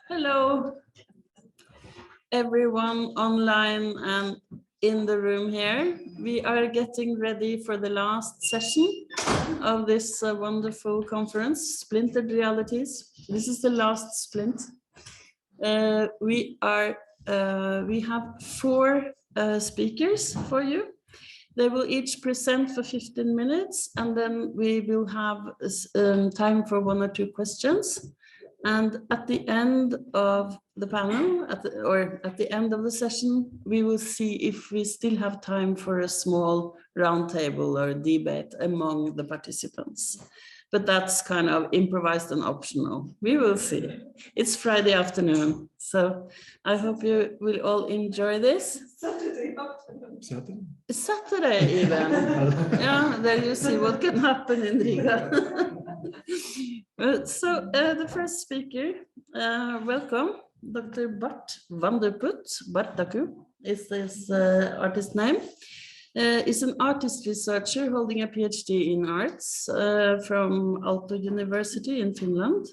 Hello, everyone online and in the room here. We are getting ready for the last session of this wonderful conference, Splintered Realities. This is the last splint. We have four speakers for you. They will each present for 15 minutes, and then we will have time for 1 or 2 questions. And at the end of the panel, at the end of the session, we will see if we still have time for a small roundtable or debate among the participants. But that's kind of improvised and optional. We will see. It's Friday afternoon, so I hope you will all enjoy this. Saturday afternoon. Saturday even. Yeah, there you see what can happen in Riga. So the first speaker, welcome, Dr. Bart van der Put, Bartaku is his artist name. Is an artist researcher holding a PhD in arts from Aalto University in Finland.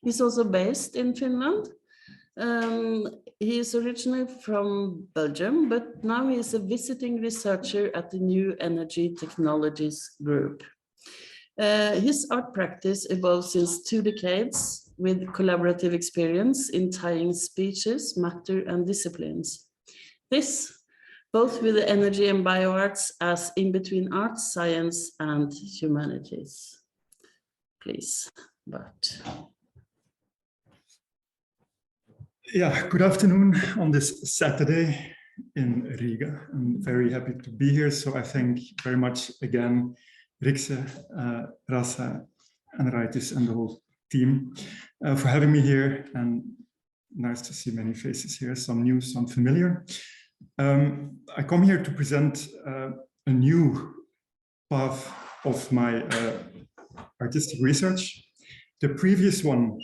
He's also based in Finland. He is originally from Belgium, but now he is a visiting researcher at the New Energy Technologies Group. His art practice evolved since 2 decades with collaborative experience in tying speeches, matter, and disciplines. This, both with the energy and bioarts as in between art, science, and humanities. Please, Bart. Yeah, good afternoon on this Saturday in Riga. I'm very happy to be here. So I thank very much again RIXC, Rasa, and Raitis and the whole team for having me here. And nice to see many faces here, some new, some familiar. I come here to present a new path of my artistic research. The previous one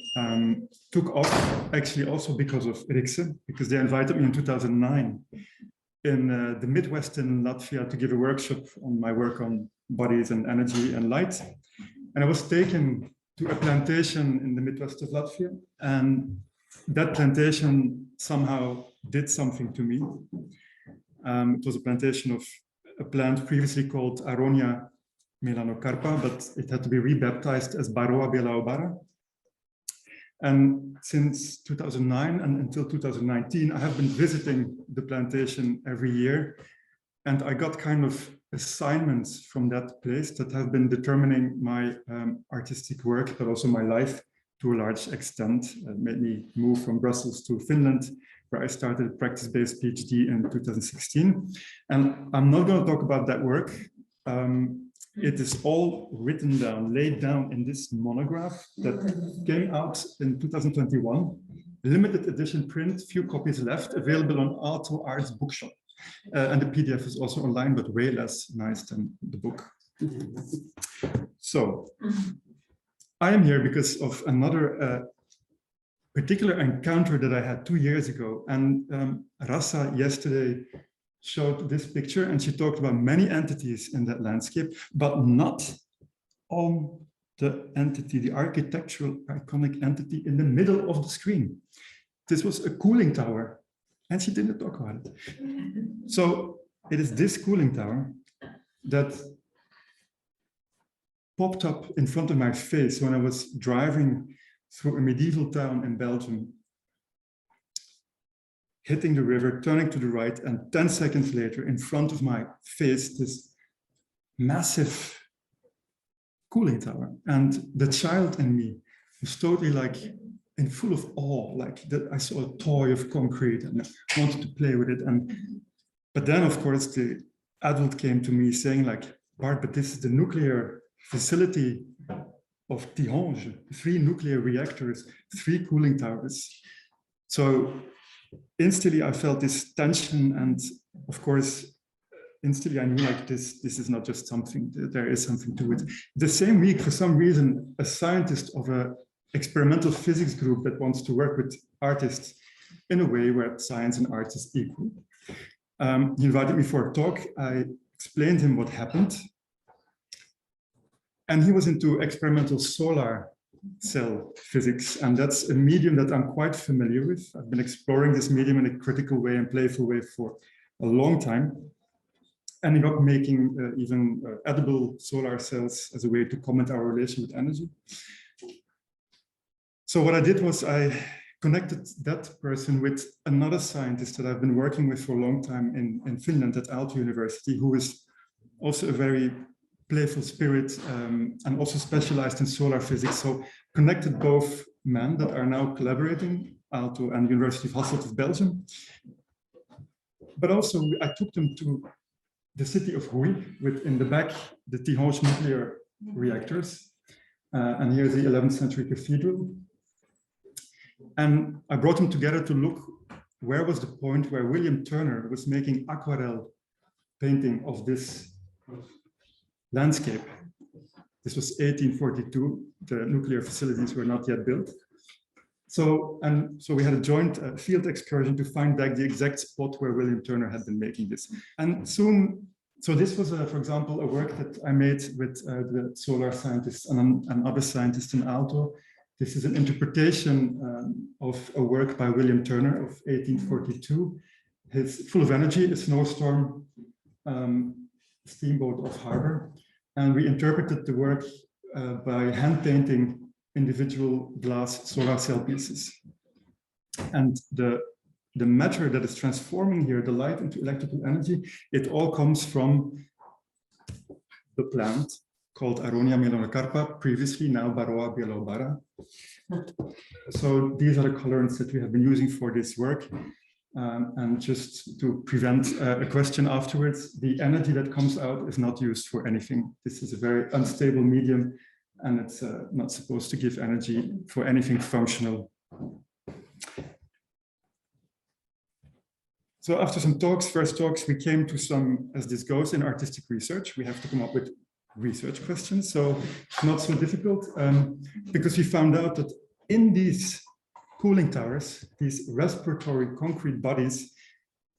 took off actually also because of RIXC, because they invited me in 2009 in the Midwest in Latvia to give a workshop on my work on bodies and energy and light. And I was taken to a plantation in the Midwest of Latvia, and that plantation somehow did something to me. It was a plantation of a plant previously called Aronia melanocarpa, but it had to be rebaptized as Baroa bielaubara. And since 2009 and until 2019, I have been visiting the plantation every year. And I got kind of assignments from that place that have been determining my artistic work, but also my life to a large extent. It made me move from Brussels to Finland, where I started a practice-based PhD in 2016. And I'm not going to talk about that work. It is all written down, laid down in this monograph that came out in 2021, limited edition print, few copies left, available on Aalto Arts Bookshop. And the PDF is also online, but way less nice than the book. So I am here because of another particular encounter that I had 2 years ago. And Rasa yesterday showed this picture, and she talked about many entities in that landscape, but not on the entity, the architectural iconic entity in the middle of the screen. This was a cooling tower, and she didn't talk about it. So it is this cooling tower that popped up in front of my face when I was driving through a medieval town in Belgium, hitting the river, turning to the right, and 10 seconds later, in front of my face, this massive cooling tower. And the child in me was totally like in full of awe, like that I saw a toy of concrete and I wanted to play with it. But then, of course, the adult came to me saying like, Bart, but this is the nuclear facility of Tihange, 3 nuclear reactors, 3 cooling towers. So instantly I felt this tension, and of course, instantly I knew like this is not just something, there is something to it. The same week, for some reason, a scientist of an experimental physics group that wants to work with artists in a way where science and art is equal. He invited me for a talk. I explained him what happened. And he was into experimental solar cell physics, and that's a medium that I'm quite familiar with. I've been exploring this medium in a critical way and playful way for a long time, ending up making even edible solar cells as a way to comment our relation with energy. So what I did was I connected that person with another scientist that I've been working with for a long time in Finland at Aalto University, who is also a very playful spirit and also specialized in solar physics. So connected both men that are now collaborating, Aalto and University of Hasselt of Belgium. But also I took them to the city of Huy, with in the back the Tihange nuclear reactors. And here's the 11th century cathedral. And I brought them together to look where was the point where William Turner was making aquarelle painting of this landscape. This was 1842. The nuclear facilities were not yet built. So we had a joint field excursion to find back the exact spot where William Turner had been making this. And soon, so this was, for example, a work that I made with the solar scientists and other scientists in Aalto. This is an interpretation of a work by William Turner of 1842. It's full of energy, a snowstorm, steamboat off harbor. And we interpreted the work by hand painting individual glass solar cell pieces. And the matter that is transforming here, the light into electrical energy, it all comes from the plant called Aronia melonocarpa, previously now Varroa bielobara. So these are the colorants that we have been using for this work. And just to prevent a question afterwards, the energy that comes out is not used for anything. This is a very unstable medium, and it's not supposed to give energy for anything functional. So after some first talks, we came to some, as this goes in artistic research, we have to come up with research questions. So not so difficult, because we found out that in these cooling towers, these respiratory concrete bodies,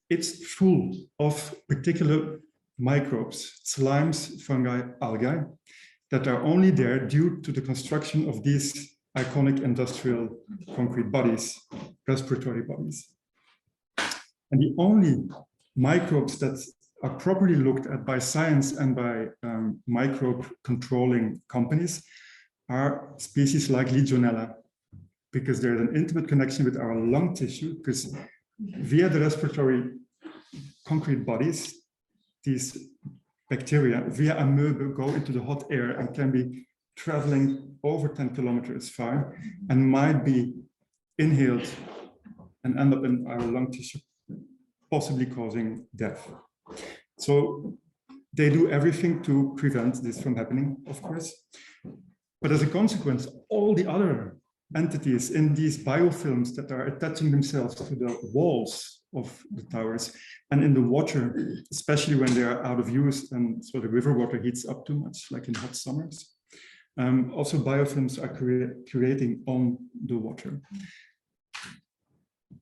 it's full of particular microbes, slimes, fungi, algae, that are only there due to the construction of these iconic industrial concrete bodies, respiratory bodies. And the only microbes that are properly looked at by science and by microbe controlling companies are species like Legionella, because there's an intimate connection with our lung tissue, because via the respiratory concrete bodies, these bacteria via amoeba go into the hot air and can be traveling over 10 kilometers far and might be inhaled and end up in our lung tissue, possibly causing death. So they do everything to prevent this from happening, of course. But as a consequence, all the other entities in these biofilms that are attaching themselves to the walls of the towers and in the water, especially when they are out of use and so the river water heats up too much, like in hot summers. Also biofilms are creating on the water.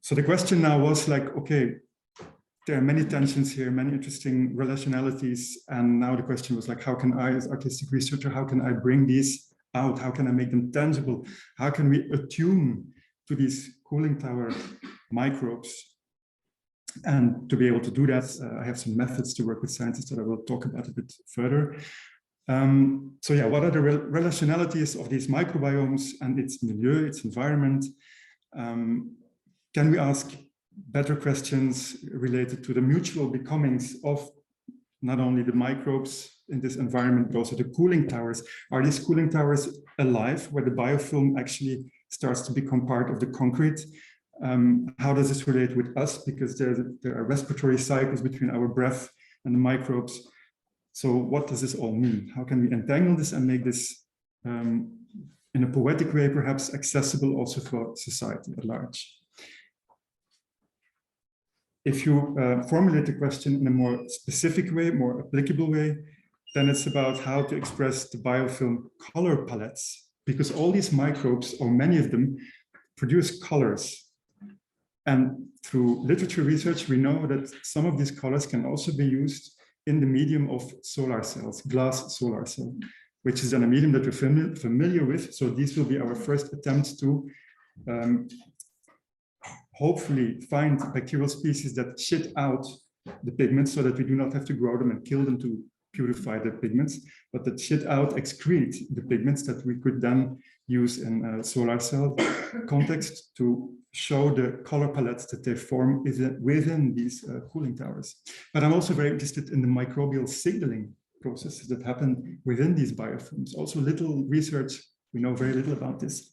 So the question now was like, okay, there are many tensions here, many interesting relationalities. And now the question was like, how can I, as artistic researcher, how can I bring these out? How can I make them tangible? How can we attune to these cooling tower microbes? And to be able to do that, I have some methods to work with scientists that I will talk about a bit further. So yeah, what are the relationalities of these microbiomes and its milieu, its environment? Can we ask better questions related to the mutual becomings of not only the microbes in this environment, but also the cooling towers? Are these cooling towers alive, where the biofilm actually starts to become part of the concrete? How does this relate with us? Because there are respiratory cycles between our breath and the microbes. So what does this all mean? How can we entangle this and make this, in a poetic way, perhaps accessible also for society at large? If you formulate the question in a more specific way, more applicable way, then it's about how to express the biofilm color palettes, because all these microbes, or many of them, produce colors. And through literature research, we know that some of these colors can also be used in the medium of solar cells, glass solar cell. which is then a medium that we're familiar with. So these will be our first attempt to hopefully find bacterial species that shit out the pigments so that we do not have to grow them and kill them to purify the pigments, but that shit out, excrete the pigments that we could then use in a solar cell context to show the color palettes that they form within these cooling towers. But I'm also very interested in the microbial signaling processes that happen within these biofilms. Also little research, we know very little about this.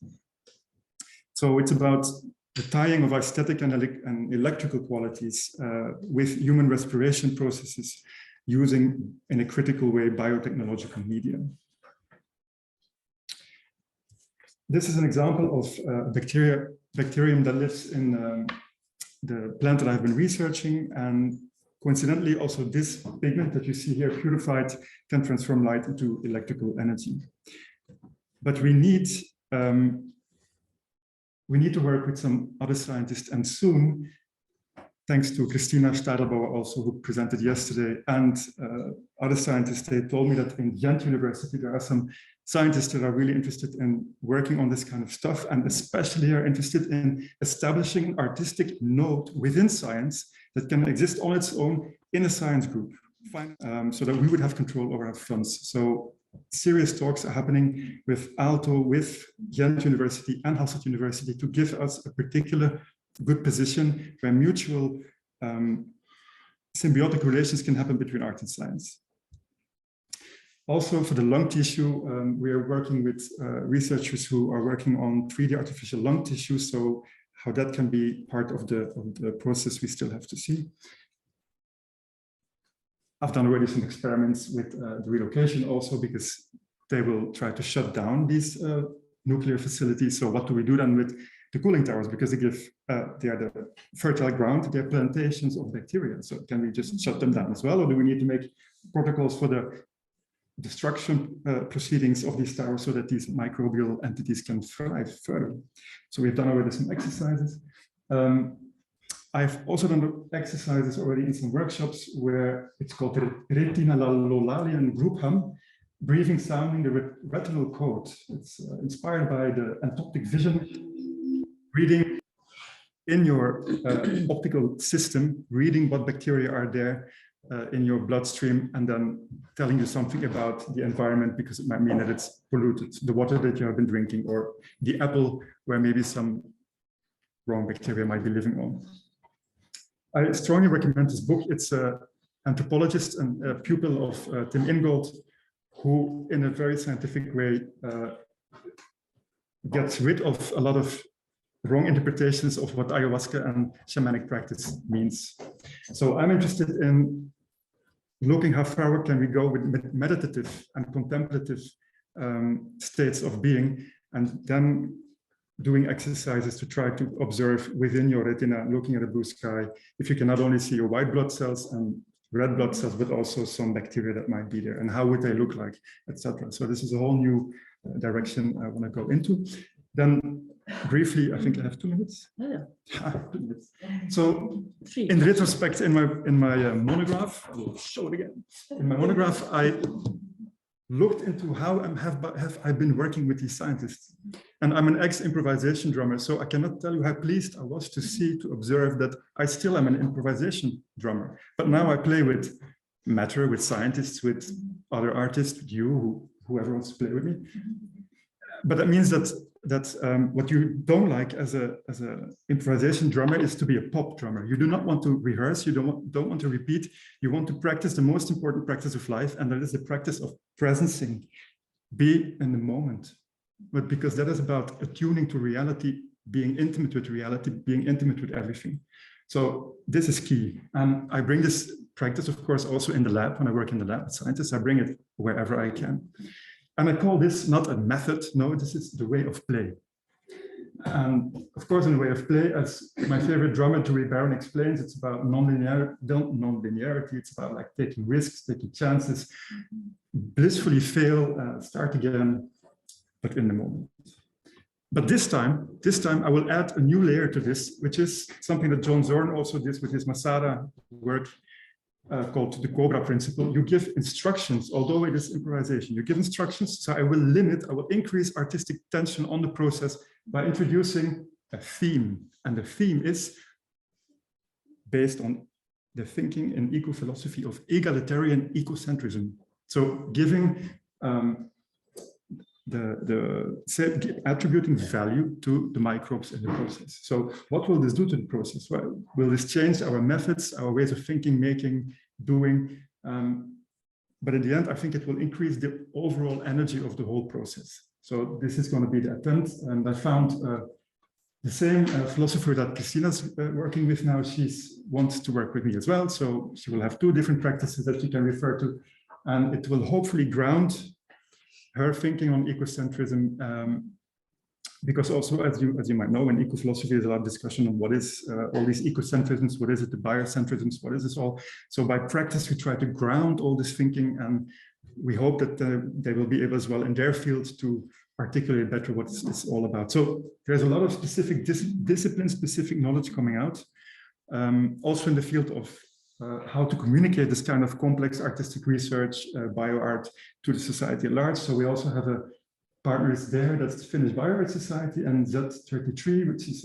So it's about the tying of aesthetic and electrical qualities with human respiration processes using, in a critical way, biotechnological medium. This is an example of a bacterium that lives in the plant that I've been researching, and coincidentally, also this pigment that you see here, purified, can transform light into electrical energy. But we need to work with some other scientists, and soon, thanks to Christina Stadelbauer also, who presented yesterday, and other scientists, they told me that in Ghent University, there are some scientists that are really interested in working on this kind of stuff, and especially are interested in establishing an artistic node within science that can exist on its own in a science group, so that we would have control over our funds. So serious talks are happening with Aalto, with Ghent University and Hasselt University to give us a particular good position where mutual symbiotic relations can happen between art and science. Also, for the lung tissue, we are working with researchers who are working on 3D artificial lung tissue, so how that can be part of the process we still have to see. I've done already some experiments with the relocation also, because they will try to shut down these nuclear facilities. So what do we do then with the cooling towers? Because they are the fertile ground, they're plantations of bacteria. So can we just shut them down as well? Or do we need to make protocols for the destruction proceedings of these towers so that these microbial entities can thrive further? So we've done already some exercises. I've also done exercises already in some workshops where it's called the retinalolalian group hum, breathing, sounding the retinal code. It's inspired by the entoptic vision, reading in your optical system, reading what bacteria are there in your bloodstream, and then telling you something about the environment, because it might mean that it's polluted, the water that you have been drinking, or the apple where maybe some wrong bacteria might be living on. I strongly recommend this book. It's an anthropologist and a pupil of Tim Ingold, who in a very scientific way gets rid of a lot of wrong interpretations of what ayahuasca and shamanic practice means. So I'm interested in looking how far can we go with meditative and contemplative states of being, and then doing exercises to try to observe within your retina, looking at the blue sky, if you can not only see your white blood cells and red blood cells, but also some bacteria that might be there, and how would they look like, etc. So this is a whole new direction I want to go into. Then briefly, I think I have 2 minutes. Yeah. 2 minutes. So in retrospect, in my monograph, I will show it again. In my monograph, I looked into how have I been working with these scientists. And I'm an ex-improvisation drummer, so I cannot tell you how pleased I was to observe that I still am an improvisation drummer. But now I play with matter, with scientists, with other artists, with you, whoever wants to play with me. But that means that what you don't like as a improvisation drummer is to be a pop drummer. You do not want to rehearse, you don't want to repeat, you want to practice the most important practice of life, and that is the practice of presencing, be in the moment. But because that is about attuning to reality, being intimate with reality, being intimate with everything. So this is key. And I bring this practice, of course, also in the lab. When I work in the lab with scientists, I bring it wherever I can. And I call this not a method, no, this is the way of play. And of course, in the way of play, as my favorite drummer, Dewey Barron, explains, it's about non-linearity, it's about like taking risks, taking chances, blissfully fail, start again, but in the moment. But this time I will add a new layer to this, which is something that John Zorn also did with his Masada work. called the Cobra Principle. You give instructions, although it is improvisation. You give instructions, so I will increase artistic tension on the process by introducing a theme. And the theme is based on the thinking in eco-philosophy of egalitarian ecocentrism. So giving attributing value to the microbes in the process. So what will this do to the process? Well, will this change our methods, our ways of thinking, making, doing? But in the end, I think it will increase the overall energy of the whole process. So this is going to be the attempt. And I found the same philosopher that Christina's working with now. She wants to work with me as well. So she will have two different practices that you can refer to. And it will hopefully ground her thinking on ecocentrism, because also, as you might know, in eco-philosophy, there's a lot of discussion on what is all these ecocentrisms, what is it, the biocentrisms, what is this all? So by practice, we try to ground all this thinking, and we hope that they will be able as well in their field to articulate better what it's all about. So there's a lot of specific discipline-specific knowledge coming out, also in the field of how to communicate this kind of complex artistic research, bioart, to the society at large. So we also have a partners there, that's the Finnish Bioart Society, and Z33, which is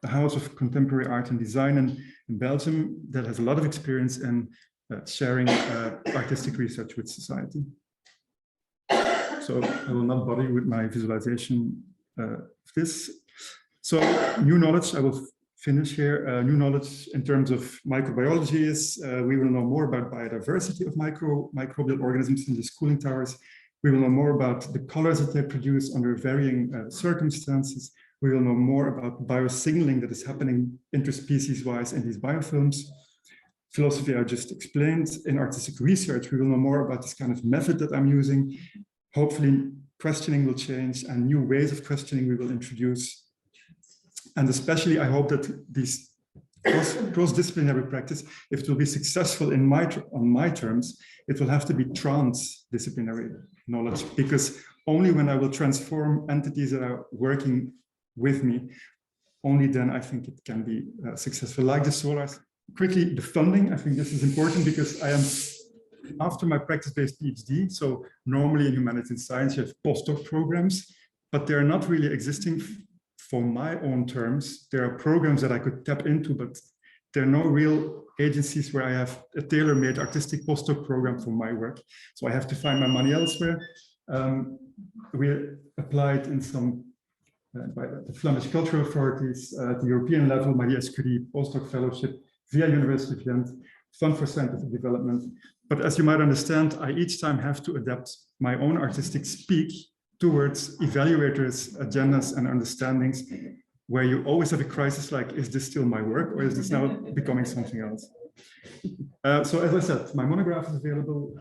a house of contemporary art and design in Belgium that has a lot of experience in sharing artistic research with society. So I will not bother you with my visualization of this. So new knowledge, I will finish here. New knowledge in terms of microbiology is we will know more about biodiversity of microbial organisms in these cooling towers. We will know more about the colors that they produce under varying circumstances. We will know more about biosignaling that is happening interspecies-wise in these biofilms. Philosophy I just explained. In artistic research, we will know more about this kind of method that I'm using. Hopefully, questioning will change and new ways of questioning we will introduce. And especially, I hope that these cross-disciplinary practice, if it will be successful on my terms, it will have to be transdisciplinary knowledge, because only when I will transform entities that are working with me, only then I think it can be successful. Like the solars. Quickly, the funding, I think this is important because I am, after my practice-based PhD, so normally in humanities and science, you have postdoc programs, but they're not really existing for my own terms. There are programs that I could tap into, but there are no real agencies where I have a tailor-made artistic postdoc program for my work. So I have to find my money elsewhere. We applied in some, by the Flemish cultural authorities, at the European level, my Marie postdoc fellowship via University of Ghent, Fund for Scientific Development. But as you might understand, I each time have to adapt my own artistic speak towards evaluators' agendas and understandings, where you always have a crisis like, is this still my work or is this now becoming something else? So as I said, my monograph is available.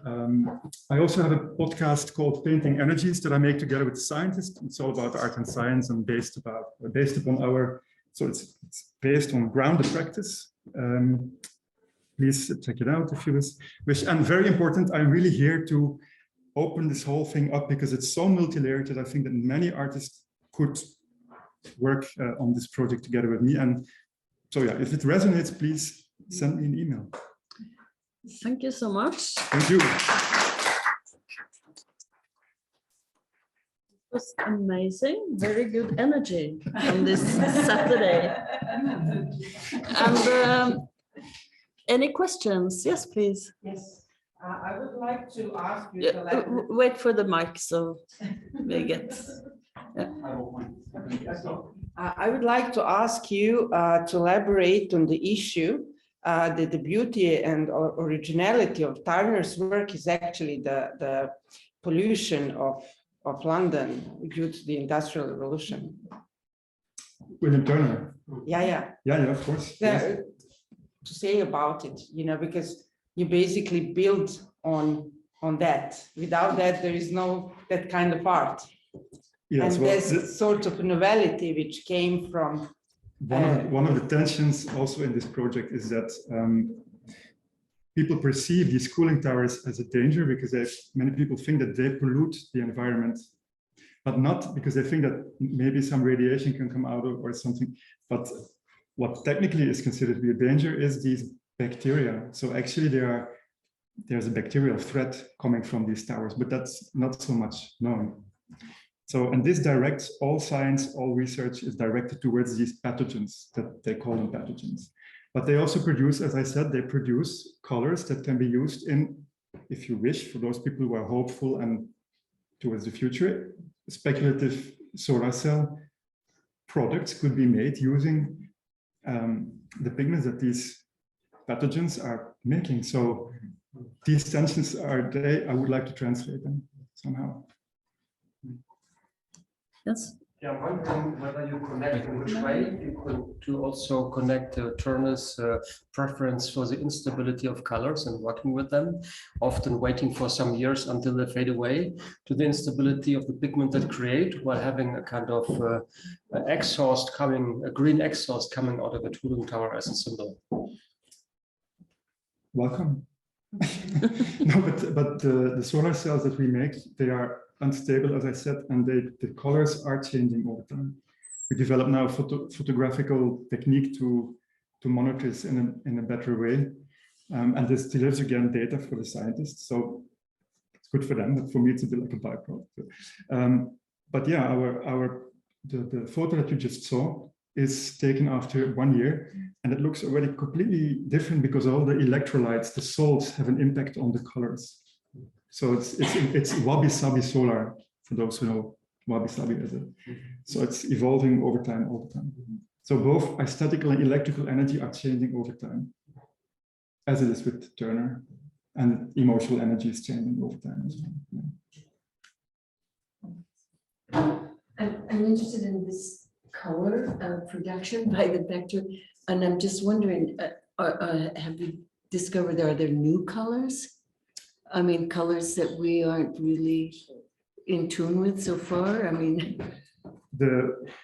I also have a podcast called Painting Energies that I make together with scientists. It's all about art and science and based upon our, so it's based on grounded practice. Please check it out if you wish. And very important, I'm really here to open this whole thing up because it's so multi-layered that I think that many artists could work on this project together with me. And so yeah, if it resonates, please send me an email. Thank you so much. Thank you. It was amazing, very good energy on this Saturday. And any questions? Yes, please. Yes, I would like to ask you. Wait for the mic so they get. Yeah. I would like to ask you to elaborate on the issue that the beauty and originality of Turner's work is actually the pollution of London due to the Industrial Revolution. William Turner. Yeah, of course. Yes. To say about it, you know, because you basically build on that. Without that, there is no that kind of art. Yes, and there's sort of novelty which came from one of the tensions also in this project is that people perceive these cooling towers as a danger because many people think that they pollute the environment, but not because they think that maybe some radiation can come out of or something. But what technically is considered to be a danger is these bacteria. So actually there's a bacterial threat coming from these towers, but that's not so much known. So, and this directs all science, all research is directed towards these pathogens that they call them pathogens. But they also produce, as I said, they produce colors that can be used in, if you wish, for those people who are hopeful and towards the future, speculative solar cell products could be made using the pigments that these pathogens are making. So these tensions are there. I would like to translate them somehow. Yes. Yeah, I'm wondering whether you connect in which way you could to also connect Turner's preference for the instability of colors and working with them, often waiting for some years until they fade away, to the instability of the pigment that create, while having a kind of exhaust coming, a green exhaust coming out of a cooling tower as a symbol. Welcome. No, but the solar cells that we make, they are unstable, as I said, and the colors are changing over time. We develop now a photographical technique to monitor this in a better way. And this delivers again data for the scientists. So it's good for them, but for me, it's a bit like a byproduct. But yeah, the photo that you just saw is taken after 1 year, and it looks already completely different because all the electrolytes, the salts, have an impact on the colors. So it's wabi-sabi solar, for those who know wabi-sabi as a. So it's evolving over time, all the time. So both aesthetical and electrical energy are changing over time, as it is with Turner, and emotional energy is changing over time as well. Yeah. I'm interested in this color production by the vector, and I'm just wondering, have you discovered, are there new colors? I mean, colors that we aren't really in tune with so far? I mean,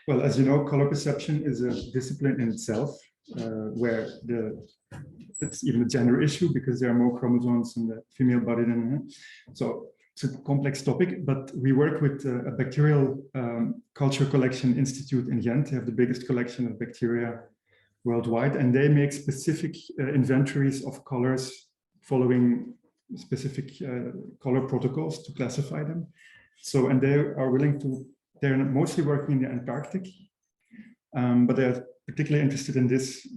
well, as you know, color perception is a discipline in itself, where it's even a gender issue because there are more chromosomes in the female body than men. So it's a complex topic, but we work with a bacterial culture collection institute in Ghent. They have the biggest collection of bacteria worldwide, and they make specific inventories of colors following specific color protocols to classify them. So, and they are willing to, they're mostly working in the Antarctic, but they're particularly interested in this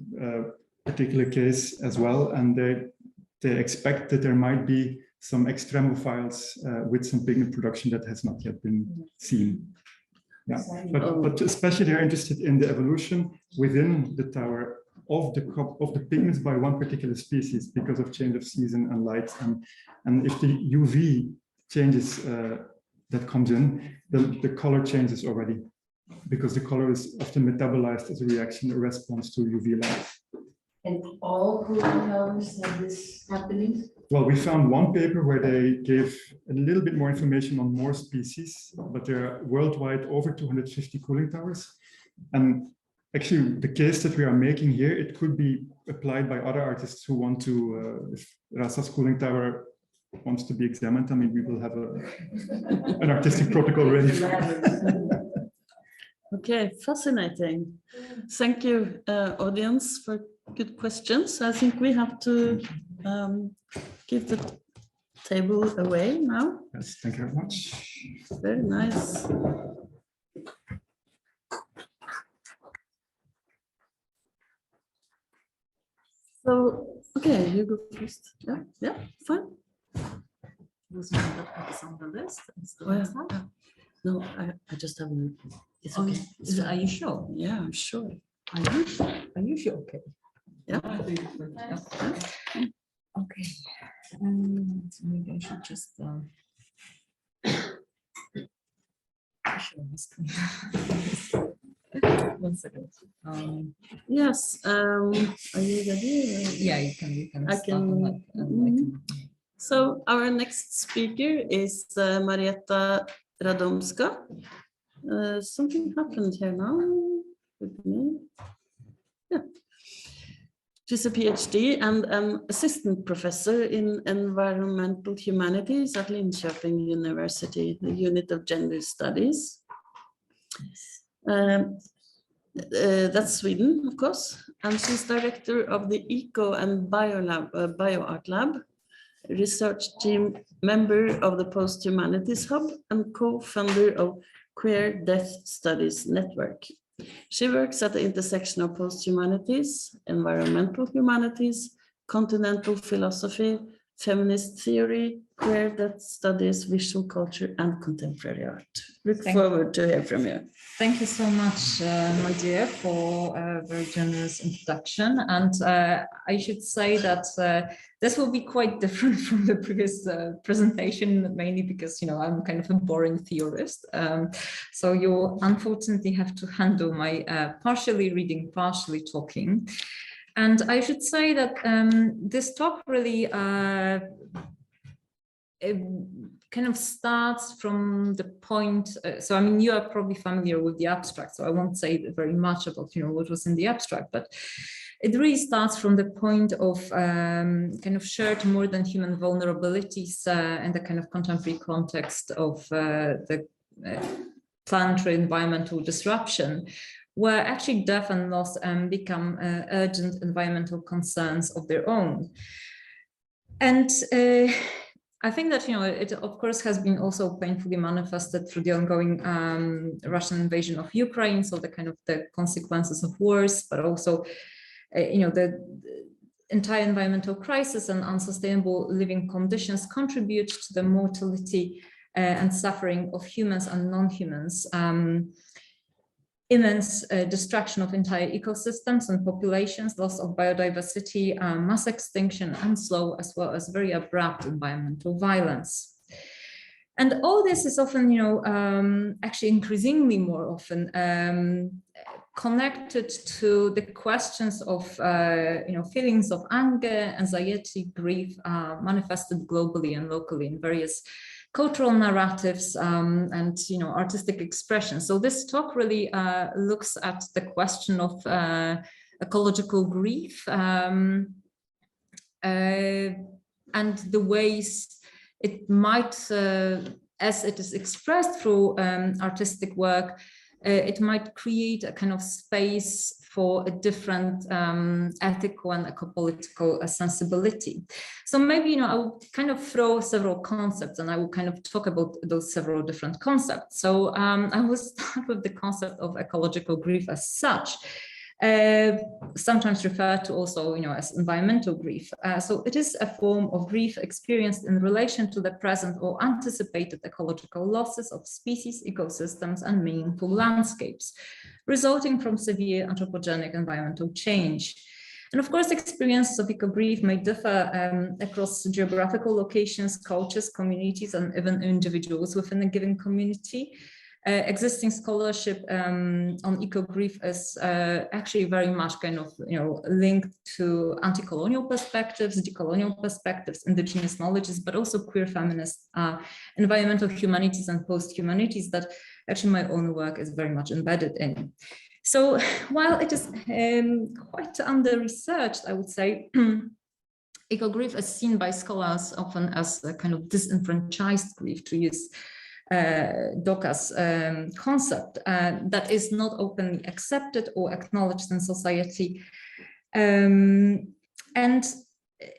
particular case as well. And they expect that there might be some extremophiles with some pigment production that has not yet been seen. Yeah, but especially they're interested in the evolution within the tower of the pigments by one particular species because of change of season and light, and if the UV changes that comes in, the color changes already because the color is often metabolized as a reaction, a response to UV light. and all cooling towers have this happening? Well, we found one paper where they gave a little bit more information on more species, but there are worldwide over 250 cooling towers. And actually, the case that we are making here, it could be applied by other artists who want to, if Rasa's cooling tower wants to be examined, I mean, we will have an artistic protocol ready. Okay, fascinating. Thank you, audience, for good questions. I think we have to give the table away now. Yes, thank you very much. Very nice. So, okay, you go first. Yeah, yeah, fine. Wasn't that was on the list? No, I just haven't. It's Okay. okay. Are you sure? Yeah, I'm sure. Are you sure? Okay. Yeah. Okay. So maybe I should just show my screen. 1 second. Yes. Are you ready? Yeah, you can. I start can- on like, So our next speaker is Marietta Radomska. Something happened here now with me. Yeah. She's a PhD and an assistant professor in environmental humanities at Linköping University, the unit of gender studies. That's Sweden, of course, and she's director of the Eco and BioArt Lab, research team member of the Post-Humanities Hub, and co-founder of Queer Death Studies Network. She works at the intersection of post-humanities, environmental humanities, continental philosophy, feminist theory, queer death studies, visual culture, and contemporary art. Look forward to hear from you. Thank you so much, my dear, for a very generous introduction. And I should say that this will be quite different from the previous presentation, mainly because, I'm kind of a boring theorist. So you unfortunately have to handle my partially reading, partially talking. And I should say that this talk really kind of starts from the point, so I mean, you are probably familiar with the abstract, so I won't say very much about, what was in the abstract, but it really starts from the point of kind of shared more than human vulnerabilities and the kind of contemporary context of the planetary environmental disruption, where actually death and loss become urgent environmental concerns of their own. And I think that, it of course has been also painfully manifested through the ongoing Russian invasion of Ukraine, so the kind of the consequences of wars, but also, the entire environmental crisis and unsustainable living conditions contribute to the mortality and suffering of humans and non-humans. Immense destruction of entire ecosystems and populations, loss of biodiversity, mass extinction, and slow as well as very abrupt environmental violence. And all this is often, actually increasingly more often connected to the questions of, feelings of anger, anxiety, grief, manifested globally and locally in various cultural narratives and artistic expression. So this talk really looks at the question of ecological grief and the ways it might, as it is expressed through artistic work, it might create a kind of space for a different ethical and eco-political sensibility. So maybe, I will kind of throw several concepts and I will kind of talk about those several different concepts. So I will start with the concept of ecological grief as such, sometimes referred to also, as environmental grief. So it is a form of grief experienced in relation to the present or anticipated ecological losses of species, ecosystems, and meaningful landscapes, resulting from severe anthropogenic environmental change. And of course, experiences of eco-grief may differ across geographical locations, cultures, communities, and even individuals within a given community. Existing scholarship on eco-grief is actually very much kind of, linked to anti-colonial perspectives, decolonial perspectives, indigenous knowledges, but also queer feminist, environmental humanities and post-humanities that actually my own work is very much embedded in. So while it is quite under-researched, I would say, eco-grief is seen by scholars often as a kind of disenfranchised grief, to use Doka's concept that is not openly accepted or acknowledged in society. And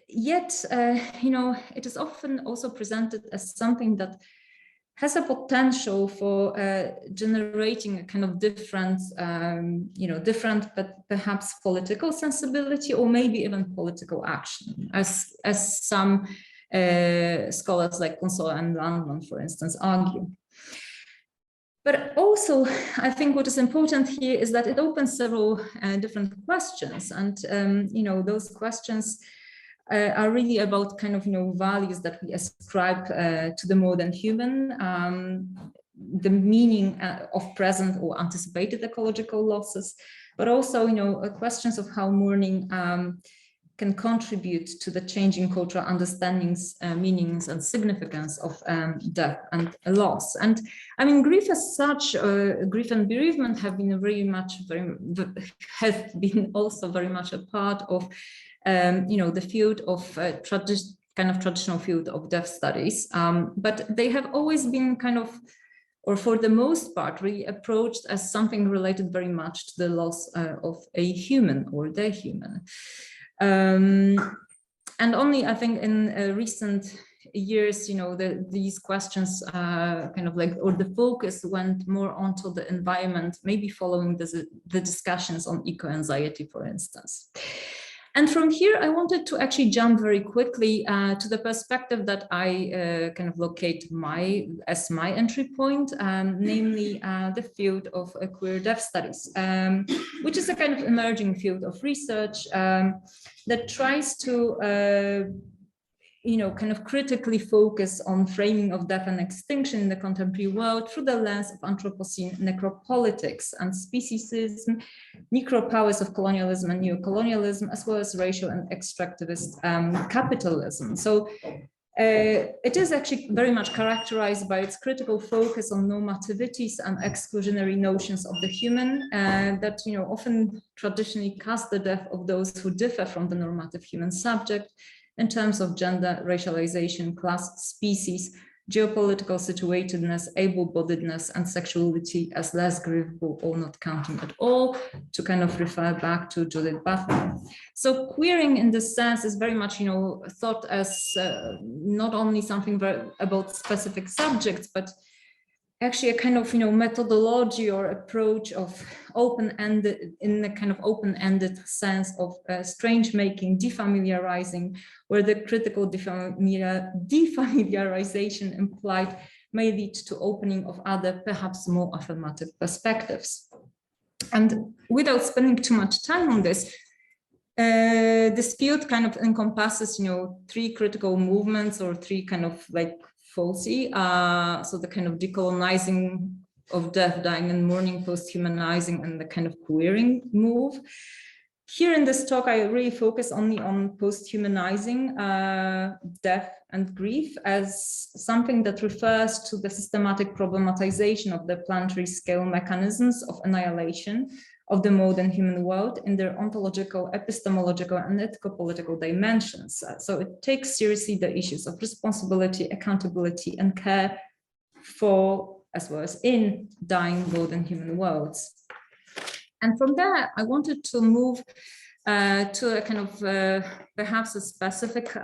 yet, it is often also presented as something that has a potential for generating a kind of different, different but perhaps political sensibility or maybe even political action, as some scholars like Consol and Landman, for instance, argue. But also, I think what is important here is that it opens several different questions, and those questions are really about kind of values that we ascribe to the more than human, the meaning of present or anticipated ecological losses, but also questions of how mourning can contribute to the changing cultural understandings, meanings, and significance of death and loss. And I mean, grief as such, grief and bereavement have been also very much a part of, the field of traditional field of death studies. But they have always been kind of or for the most part, really approached as something related very much to the loss of a human or the human. And only, I think, in recent years, these questions kind of like, or the focus went more onto the environment, maybe following the discussions on eco-anxiety, for instance. And from here, I wanted to actually jump very quickly to the perspective that I kind of locate as my entry point, namely the field of queer deaf studies, which is a kind of emerging field of research that tries to kind of critically focus on framing of death and extinction in the contemporary world through the lens of Anthropocene necropolitics and speciesism, necropowers of colonialism and neocolonialism, as well as racial and extractivist capitalism. So it is actually very much characterized by its critical focus on normativities and exclusionary notions of the human that often traditionally cast the death of those who differ from the normative human subject in terms of gender, racialization, class, species, geopolitical situatedness, able-bodiedness, and sexuality as less grievable or not counting at all, to kind of refer back to Judith Butler. So queering in this sense is very much, thought as not only something about specific subjects, but actually a kind of, methodology or approach of open-ended, in a kind of open-ended sense of strange making, defamiliarizing, where the critical defamiliarization implied may lead to opening of other, perhaps more affirmative perspectives. And without spending too much time on this, this field kind of encompasses, three critical movements or three kind of like foci. So the kind of decolonizing of death, dying and mourning, post-humanizing, and the kind of queering move. Here in this talk, I really focus only on post-humanizing death and grief as something that refers to the systematic problematization of the planetary scale mechanisms of annihilation of the modern human world in their ontological, epistemological, and ethico-political dimensions. So it takes seriously the issues of responsibility, accountability, and care for, as well as in, dying modern human worlds. And from there, I wanted to move to a kind of perhaps a specific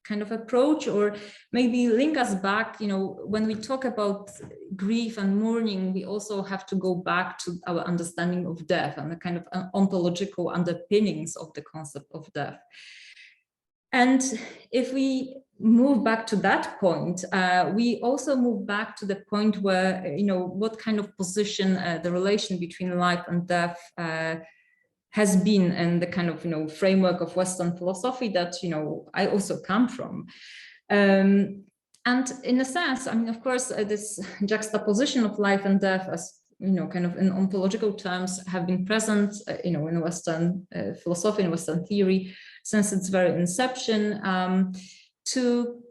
kind of approach, or maybe link us back, when we talk about grief and mourning, we also have to go back to our understanding of death and the kind of ontological underpinnings of the concept of death. And if we move back to that point, we also move back to the point where, what kind of position the relation between life and death has been in the kind of, framework of Western philosophy that, I also come from. And in a sense, I mean, of course, this juxtaposition of life and death as, kind of in ontological terms have been present, in Western philosophy, in Western theory, since its very inception. To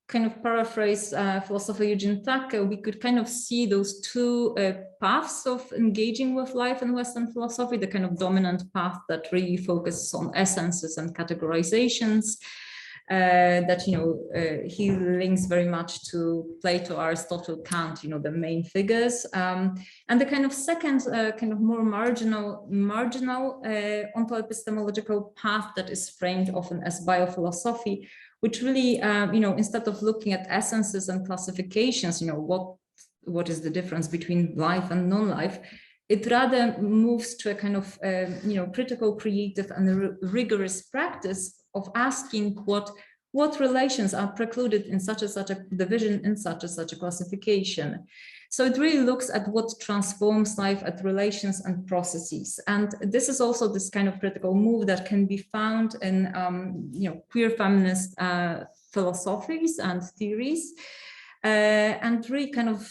kind of paraphrase philosopher Eugene Thacker, we could kind of see those two paths of engaging with life in Western philosophy, the kind of dominant path that really focuses on essences and categorizations, that, he links very much to Plato, Aristotle, Kant, the main figures. And the kind of second, kind of more marginal ontoepistemological path that is framed often as biophilosophy, which really, instead of looking at essences and classifications, what is the difference between life and non-life, it rather moves to a kind of, critical, creative, and rigorous practice of asking what relations are precluded in such and such a division, in such and such a classification. So it really looks at what transforms life, at relations and processes. And this is also this kind of critical move that can be found in, queer feminist philosophies and theories, and really kind of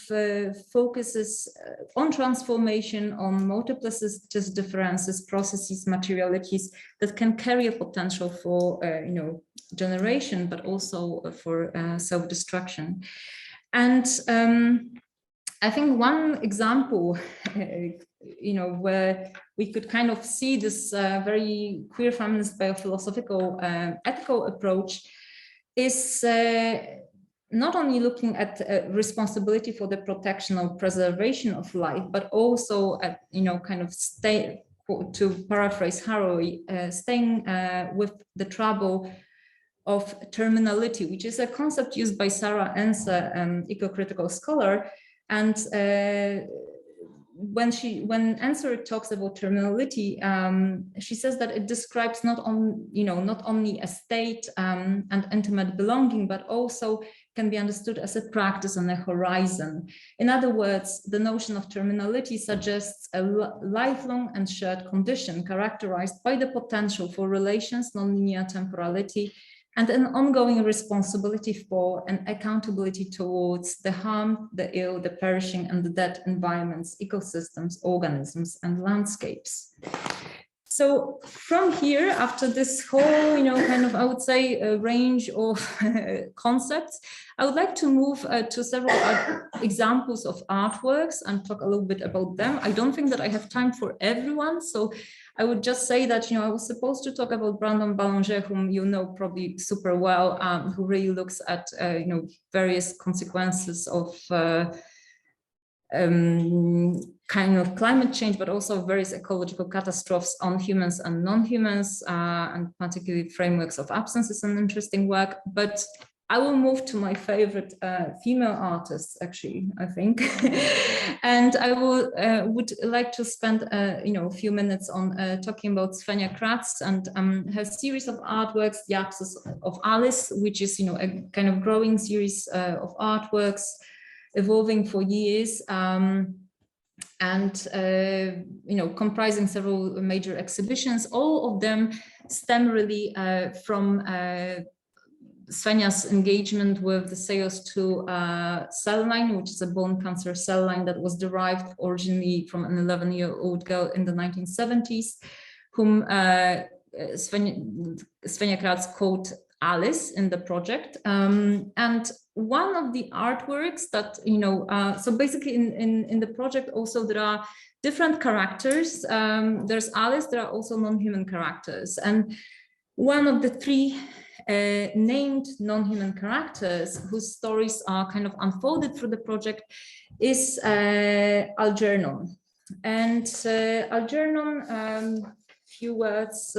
focuses on transformation, on multiplicitous differences, processes, materialities that can carry a potential for, generation, but also for self-destruction. And I think one example, where we could kind of see this very queer feminist biophilosophical ethical approach is not only looking at responsibility for the protection or preservation of life, but also at, kind of to paraphrase Harari, staying with the trouble of terminality, which is a concept used by Sarah Ense, an eco-critical scholar. And when Ense talks about terminality, she says that it describes not only a state and intimate belonging, but also can be understood as a practice on a horizon. In other words, the notion of terminality suggests a lifelong and shared condition characterized by the potential for relations, nonlinear temporality, and an ongoing responsibility for and accountability towards the harmed, the ill, the perishing, and the dead environments, ecosystems, organisms, and landscapes. So from here, after this whole, I would say, a range of concepts, I would like to move to several examples of artworks and talk a little bit about them. I don't think that I have time for everyone, so I would just say that, I was supposed to talk about Brandon Ballanger, whom you know probably super well, who really looks at, various consequences of kind of climate change, but also various ecological catastrophes on humans and non-humans, and particularly frameworks of absence is an interesting work. But I will move to my favorite female artists, actually, I think. And I would like to spend a few minutes on talking about Svenja Kratz and her series of artworks, The Absence of Alice, which is a kind of growing series of artworks evolving for years. And comprising several major exhibitions. All of them stem really from Svenja's engagement with the SEOS2 cell line, which is a bone cancer cell line that was derived originally from an 11-year-old girl in the 1970s, whom Svenja Kratz called Alice in the project. And one of the artworks that, so basically in the project also there are different characters. There's Alice, there are also non-human characters. And one of the three named non-human characters whose stories are kind of unfolded through the project is Algernon. And Algernon, few words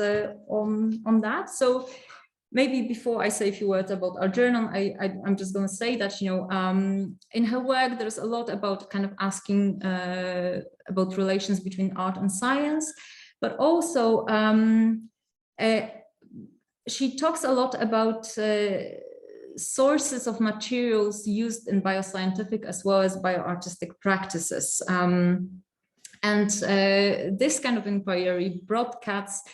on that. So maybe before I say a few words about Algernon, I'm just going to say that, in her work, there's a lot about kind of asking about relations between art and science, but also she talks a lot about sources of materials used in bioscientific as well as bioartistic practices. And this kind of inquiry broadcasts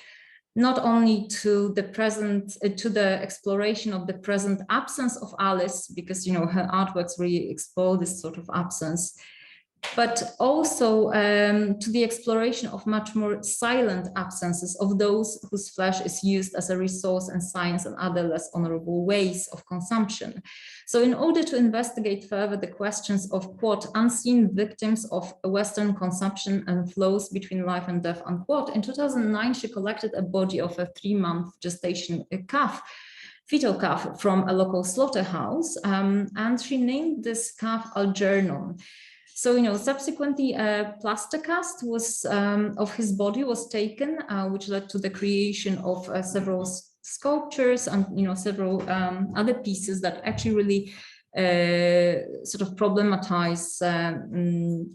not only to the present, to the exploration of the present absence of Alice, because her artworks really explore this sort of absence, but also to the exploration of much more silent absences of those whose flesh is used as a resource in science and other less honorable ways of consumption. So in order to investigate further the questions of, quote, unseen victims of Western consumption and flows between life and death, unquote, in 2009, she collected a body of a 3-month gestation calf, fetal calf from a local slaughterhouse, and she named this calf Algernon. So, subsequently, a plaster cast was of his body was taken, which led to the creation of several sculptures and, several other pieces that actually really sort of problematize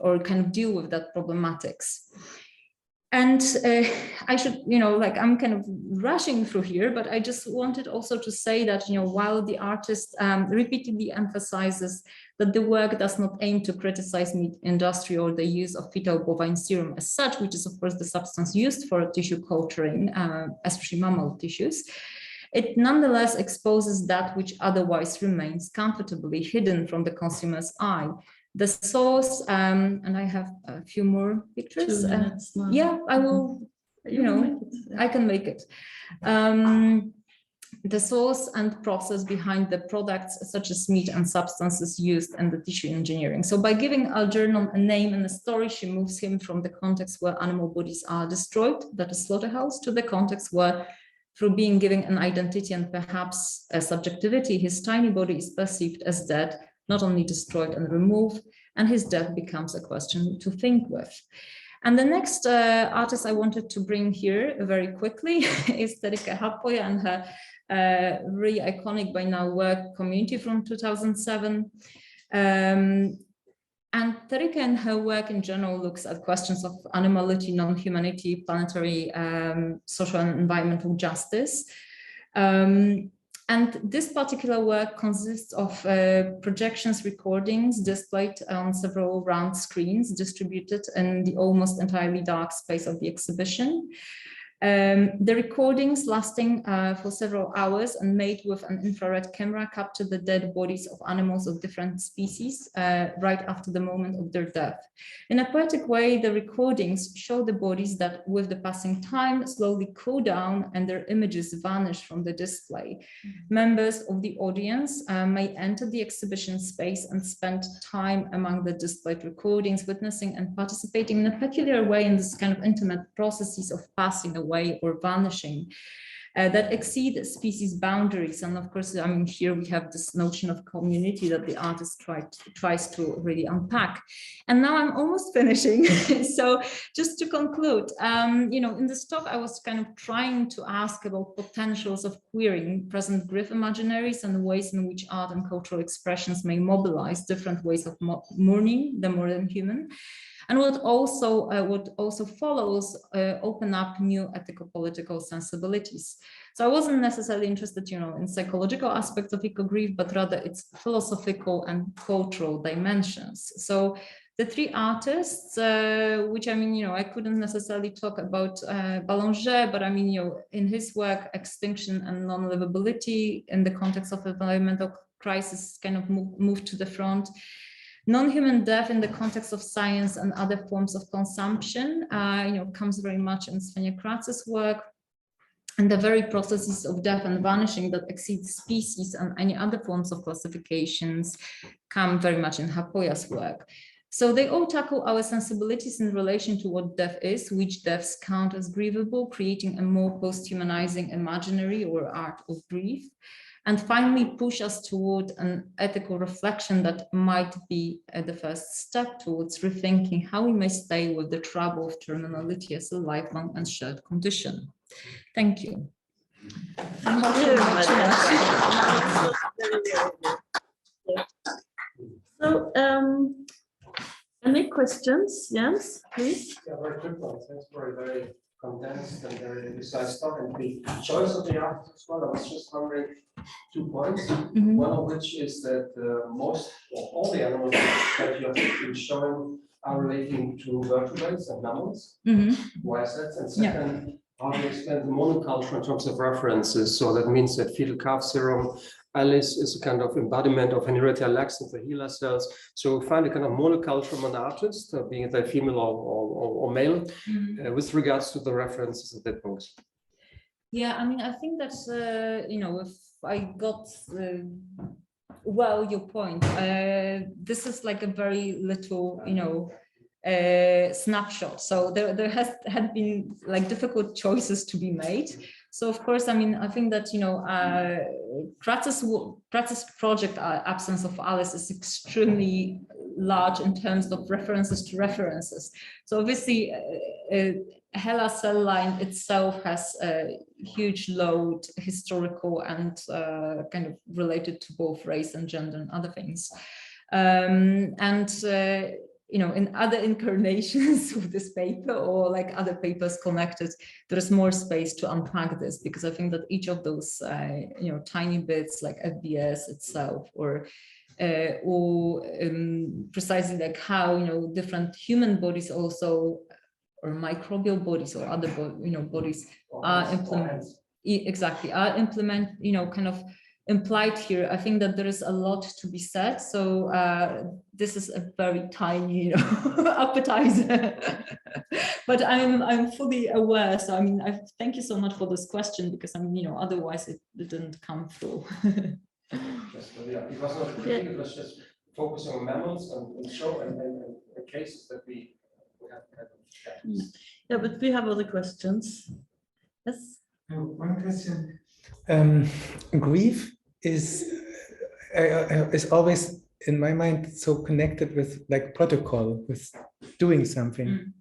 or kind of deal with that problematics. And I should, I'm kind of rushing through here, but I just wanted also to say that, while the artist repeatedly emphasizes that the work does not aim to criticize meat industry or the use of fetal bovine serum as such, which is of course the substance used for tissue culturing, especially mammal tissues, it nonetheless exposes that which otherwise remains comfortably hidden from the consumer's eye. The source, and I have a few more pictures. Yeah, I will, I can make it. The source and process behind the products such as meat and substances used in the tissue engineering. So by giving Algernon a name and a story, she moves him from the context where animal bodies are destroyed, that is slaughterhouse, to the context where Through being given an identity and perhaps a subjectivity, his tiny body is perceived as dead, not only destroyed and removed, and his death becomes a question to think with. And the next artist I wanted to bring here very quickly is Terika Happoja and her really iconic by now work Community from 2007. And Terika and her work in general looks at questions of animality, non-humanity, planetary, social and environmental justice. And this particular work consists of projections, recordings displayed on several round screens distributed in the almost entirely dark space of the exhibition. The recordings lasting for several hours and made with an infrared camera capture the dead bodies of animals of different species right after the moment of their death. In a poetic way, the recordings show the bodies that with the passing time slowly cool down and their images vanish from the display. Members of the audience may enter the exhibition space and spend time among the displayed recordings, witnessing and participating in a peculiar way in this kind of intimate processes of passing away or vanishing that exceed species boundaries. And of course, I mean, here we have this notion of community that the artist tries to really unpack. And now I'm almost finishing. So just to conclude, you know, in this talk, I was kind of trying to ask about potentials of queering present grief imaginaries and ways in which art and cultural expressions may mobilize different ways of mourning the more than human. And what also follows open up new ethical political sensibilities. So I wasn't necessarily interested, you know, in psychological aspects of eco-grief, but rather its philosophical and cultural dimensions. So the three artists, which I mean, you know, I couldn't necessarily talk about Ballanger, but I mean, you know, in his work, extinction and non-livability in the context of environmental crisis kind of moved to the front. Non-human death in the context of science and other forms of consumption, you know, comes very much in Svenja Kratz's work. And the very processes of death and vanishing that exceed species and any other forms of classifications come very much in Happoja's work. So they all tackle our sensibilities in relation to what death is, which deaths count as grievable, creating a more post-humanizing imaginary or art of grief. And finally push us toward an ethical reflection that might be the first step towards rethinking how we may stay with the trouble of terminality as a lifelong and shared condition. Thank you. Thank you very much. So, any questions? Jens, please. Yeah, very quick one. Thanks for a very condensed and very precise talk and the choice of the artist as well. I was just wondering 2 points. One of which is that most or all the animals that you have been showing are relating to vertebrates and mammals. Why is that? And second, how do you explain the monoculture in terms of references? So that means that fetal calf serum, Alice is a kind of embodiment of Henrietta Lacks and the HeLa cells. So find a kind of monoculture among artists, being it female or male, with regards to the references of that books. Yeah, I mean, I think that's, you know, if I got well your point, this is like a very little, you know, snapshot. So there had been like difficult choices to be made. So of course, I mean, I think that, you know, Kratz's project Absence of Alice is extremely large in terms of references to references. So obviously, HeLa cell line itself has a huge load, historical and kind of related to both race and gender and other things. You know, in other incarnations of this paper or like other papers connected, there is more space to unpack this, because I think that each of those, you know, tiny bits like FBS itself or precisely like how, you know, different human bodies also, or microbial bodies or other, you know, bodies are implement, you know, kind of implied here. I think that there is a lot to be said. So this is a very tiny, you know, appetizer, but I'm fully aware. So I mean, I thank you so much for this question, because I mean, you know, otherwise it didn't come through. Yeah, it was not a critique, it was just focusing on mammals and show and cases that we have. Yeah, but we have other questions. Yes. My one question. Grief is always in my mind so connected with like protocol, with doing something,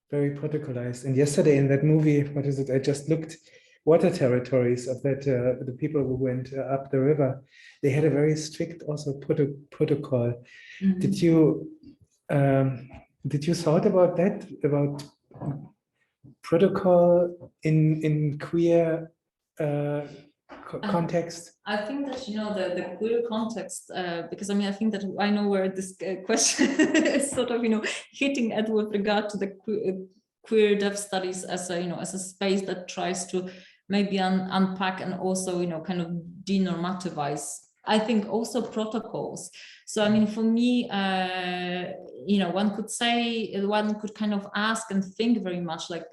very protocolized. And yesterday in that movie, what is it? I just looked, Water Territories, of that the people who went up the river, they had a very strict also protocol. Did you thought about that, about protocol in queer context? I think that, you know, the queer context, because I mean, I think that I know where this question is sort of, you know, hitting at with regard to the queer deaf studies as a, you know, as a space that tries to maybe unpack and also, you know, kind of denormativize, I think, also protocols. So, I mean, for me, you know, one could kind of ask and think very much like,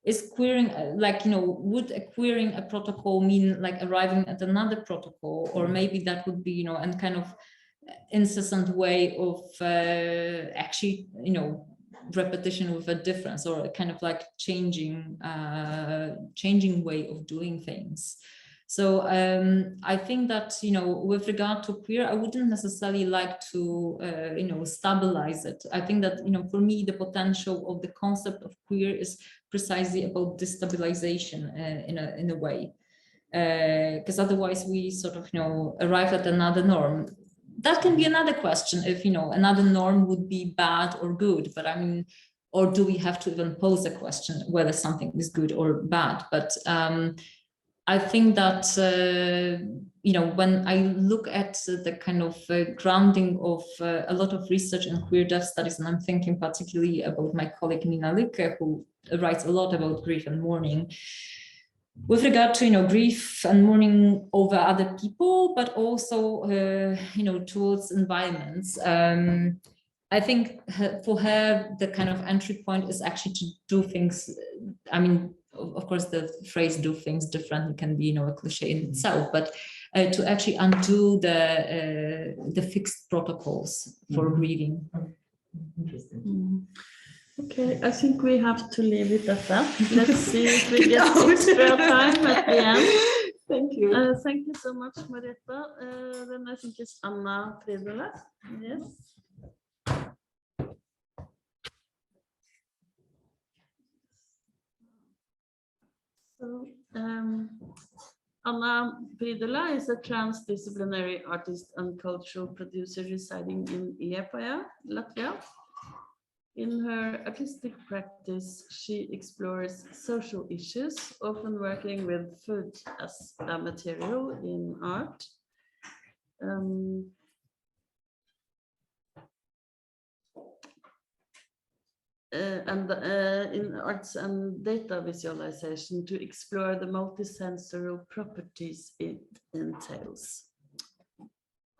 is queering, like, you know, would queering a protocol mean like arriving at another protocol, or maybe that would be, you know, and kind of incessant way of actually, you know, repetition with a difference, or a kind of like changing way of doing things. So I think that, you know, with regard to queer, I wouldn't necessarily like to, you know, stabilize it. I think that, you know, for me, the potential of the concept of queer is precisely about destabilization in a way, because otherwise we sort of, you know, arrive at another norm. That can be another question, if, you know, another norm would be bad or good, but I mean, or do we have to even pose a question whether something is good or bad? But I think that, you know, when I look at the kind of grounding of a lot of research in queer deaf studies, and I'm thinking particularly about my colleague Nina Lykke, who writes a lot about grief and mourning, with regard to, you know, grief and mourning over other people, but also, you know, towards environments. I think for her, the kind of entry point is actually to do things. I mean, of course, the phrase "do things differently" can be, you know, a cliche in itself, but to actually undo the fixed protocols for grieving. Interesting. Okay, I think we have to leave it at that. Let's see if we get extra time at the end. Thank you. Thank you so much, Marietta. Then I think it's Anna Fridula. Yes. So, Anna Fridula is a transdisciplinary artist and cultural producer residing in Liepaja, Latvia. In her artistic practice, she explores social issues, often working with food as a material in art. In arts and data visualization to explore the multisensorial properties it entails.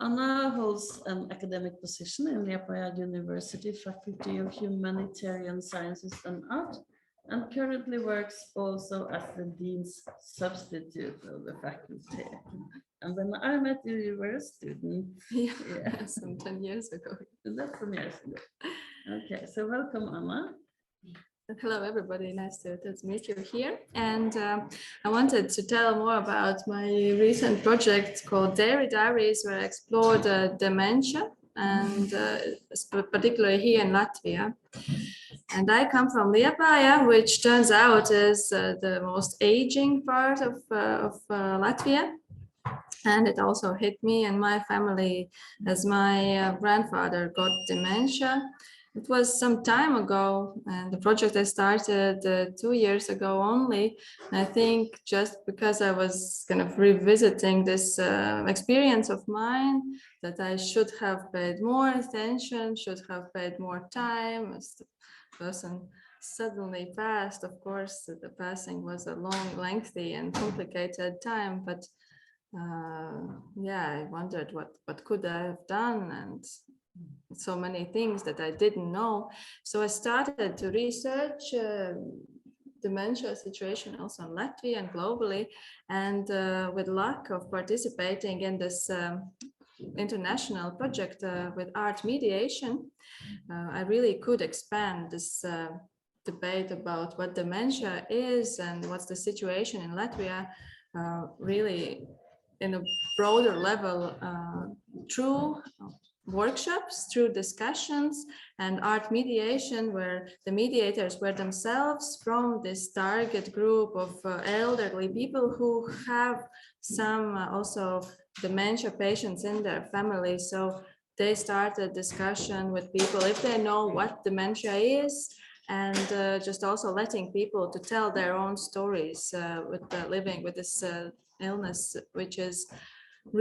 Anna holds an academic position in Liepaja University Faculty of Humanitarian Sciences and Art, and currently works also as the Dean's substitute of the faculty. And when I met you, you were a student. Yeah. Some 10 years ago. That's some years ago. Okay, so welcome, Anna. Hello, everybody. Nice to meet you here. And I wanted to tell more about my recent project called Diaries, where I explored dementia, and particularly here in Latvia. And I come from Liepaja, which turns out is the most aging part of Latvia. And it also hit me and my family, as my grandfather got dementia. It was some time ago, and the project I started 2 years ago only. I think just because I was kind of revisiting this experience of mine, that I should have paid more attention, should have paid more time. As the person suddenly passed, of course, the passing was a long, lengthy and complicated time, but yeah, I wondered what could I have done, and so many things that I didn't know. So I started to research dementia situation also in Latvia and globally, and with luck of participating in this international project with art mediation, I really could expand this debate about what dementia is and what's the situation in Latvia, really in a broader level, through workshops, through discussions and art mediation, where the mediators were themselves from this target group of elderly people who have some also dementia patients in their family. So they started discussion with people if they know what dementia is, and just also letting people to tell their own stories with living with this illness, which is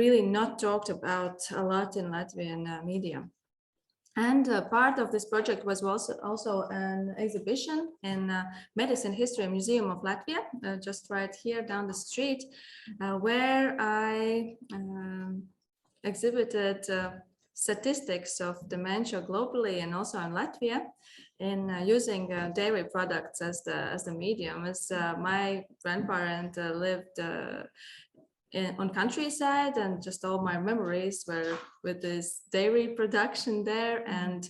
really not talked about a lot in Latvian media. And part of this project was also an exhibition in Medicine History Museum of Latvia, just right here down the street, where I exhibited statistics of dementia globally and also in Latvia, in using dairy products as the medium. As my grandparent lived on countryside, and just all my memories were with this dairy production there, and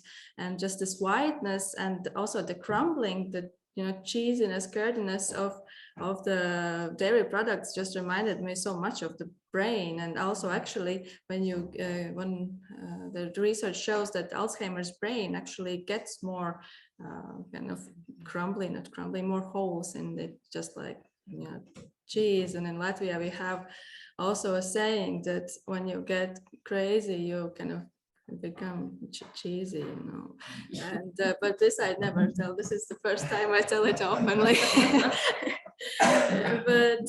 just this whiteness, and also the crumbling, the cheesiness, curdiness of the dairy products just reminded me so much of the brain. And also actually when the research shows that Alzheimer's brain actually gets more kind of crumbling, not crumbling, more holes in it, just like cheese. And in Latvia we have also a saying that when you get crazy you kind of become cheesy, and but this I never tell. This is the first time I tell it openly. But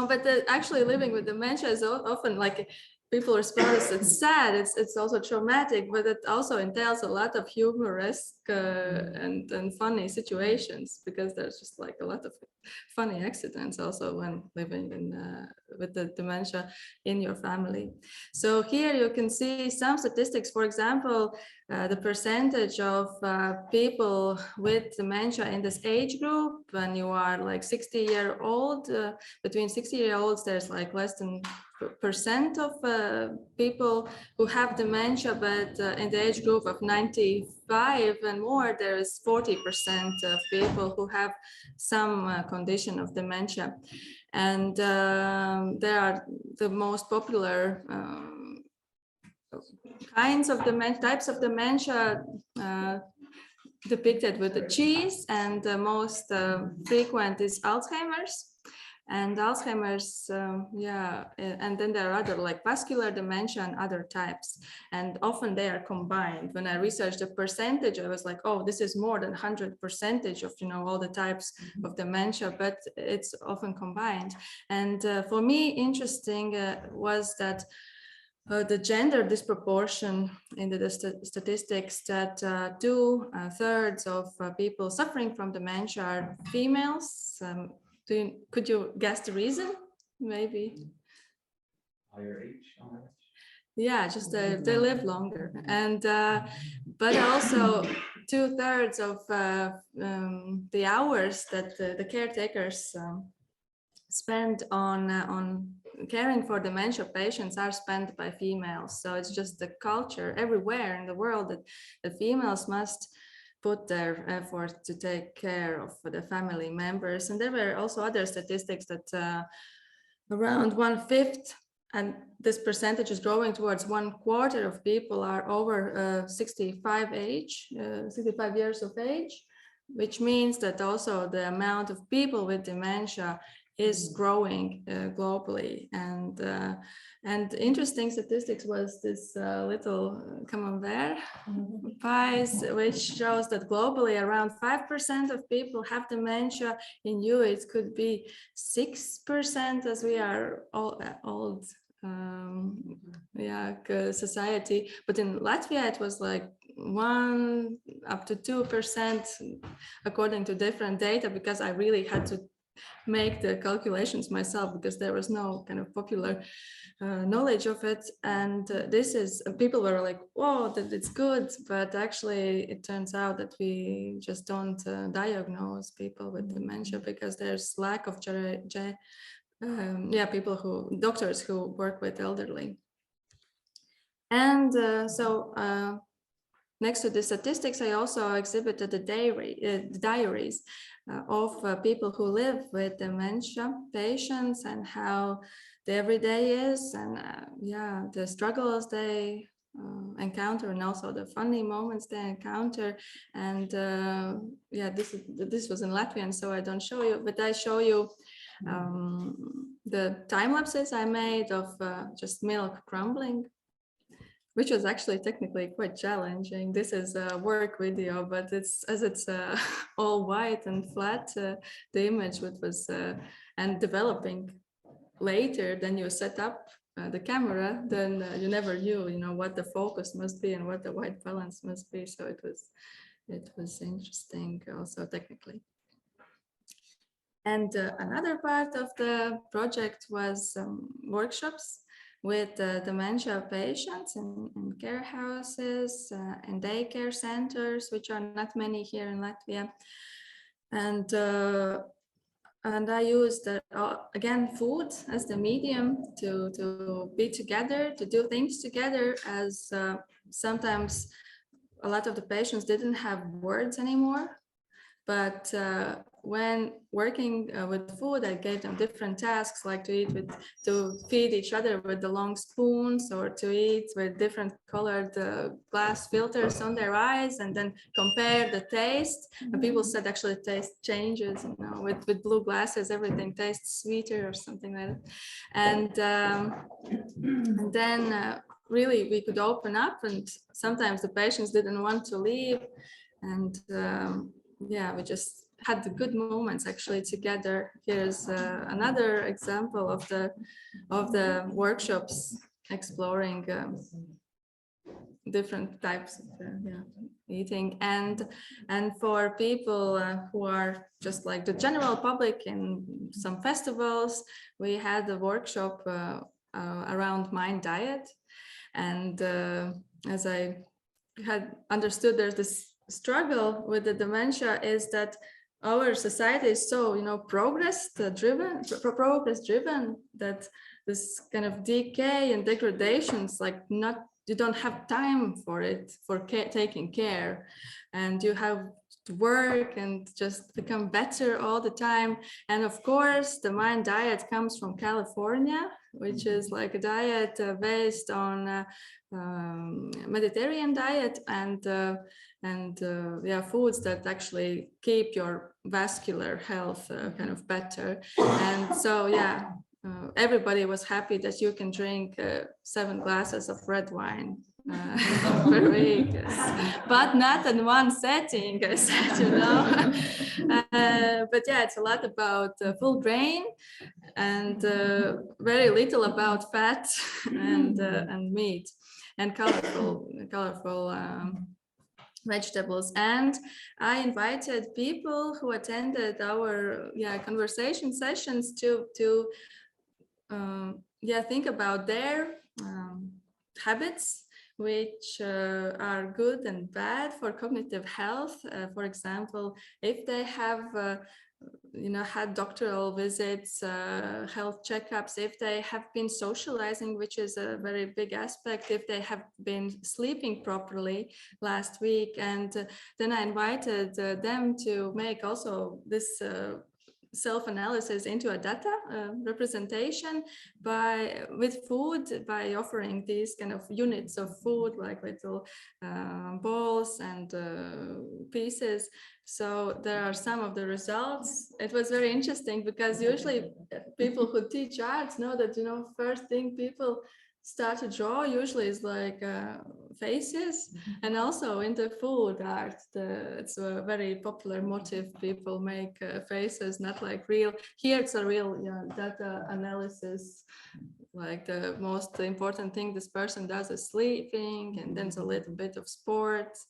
but actually living with dementia is often like people respond as it's sad, it's also traumatic, but it also entails a lot of humorous and funny situations, because there's just like a lot of funny accidents also when living with the dementia in your family. So here you can see some statistics. For example, the percentage of people with dementia in this age group when you are like 60-year-old, between 60-year-olds, there's like less than % of people who have dementia, but in the age group of 95 and more, there is 40% of people who have some condition of dementia. And there are the most popular kinds of dementia, types of dementia depicted with the cheese, and the most frequent is Alzheimer's. And Alzheimer's, and then there are other like vascular dementia and other types, and often they are combined. When I researched the percentage, I was like, oh, this is more than 100% of all the types of dementia, but it's often combined. And for me, interesting was that the gender disproportion in the statistics, that 2/3 of people suffering from dementia are females. Could you guess the reason? Maybe higher age. Yeah, just they live longer, and but also 2/3 of the hours that the caretakers spend on caring for dementia patients are spent by females. So it's just the culture everywhere in the world that the females must put their effort to take care of the family members. And there were also other statistics that around 1/5, and this percentage is growing towards 1/4 of people are over 65 years of age, which means that also the amount of people with dementia is growing globally. And interesting statistics was this little camembert pies, which shows that globally around 5% of people have dementia. In you it could be 6%, as we are all old society, but in Latvia it was like 1 up to 2% according to different data, because I really had to make the calculations myself, because there was no kind of popular knowledge of it. And this is, people were like, whoa, that it's good, but actually it turns out that we just don't diagnose people with dementia, because there's lack of doctors who work with elderly. And next to the statistics, I also exhibited the diaries of people who live with dementia patients and how the everyday is, and yeah, the struggles they encounter, and also the funny moments they encounter. And yeah, this was in Latvian, so I don't show you, but I show you the time lapses I made of just milk crumbling, which was actually technically quite challenging. This is a work video, but it's all white and flat, the image, which was and developing later, then you set up the camera, then you never knew, what the focus must be and what the white balance must be. So it was interesting also technically. And another part of the project was workshops with dementia patients in care houses and daycare centers, which are not many here in Latvia. And I used, again, food as the medium to be together, to do things together, as sometimes a lot of the patients didn't have words anymore. But when working with food, I gave them different tasks, like to feed each other with the long spoons, or to eat with different colored glass filters on their eyes, and then compare the taste. And people said actually taste changes, with blue glasses, everything tastes sweeter or something like that. And then really we could open up, and sometimes the patients didn't want to leave. And yeah, we just had the good moments actually together. Here's another example of the workshops exploring different types of eating. And for people who are just like the general public in some festivals, we had a workshop around mind diet. And as I had understood, there's this struggle with the dementia is that our society is so progress driven that this kind of decay and degradations, like you don't have time for it, for taking care, and you have to work and just become better all the time. And of course the mind diet comes from California, which is like a diet based on Mediterranean diet, and foods that actually keep your vascular health kind of better. And so everybody was happy that you can drink 7 glasses of red wine per week, but not in one setting, I said, but yeah, it's a lot about full grain and very little about fat and meat and colorful vegetables. And I invited people who attended our conversation sessions to think about their habits, which are good and bad for cognitive health. For example, if they have had doctoral visits, health checkups, if they have been socializing, which is a very big aspect, if they have been sleeping properly last week. And then I invited them to make also this self-analysis into a data representation with food, by offering these kind of units of food, like little balls and pieces. So there are some of the results. It was very interesting because usually people who teach arts know that, first thing people start to draw usually is like faces. And also in the food art, it's a very popular motif. People make faces, not like real. Here it's a real data analysis. Like the most important thing this person does is sleeping, and then a little bit of sports.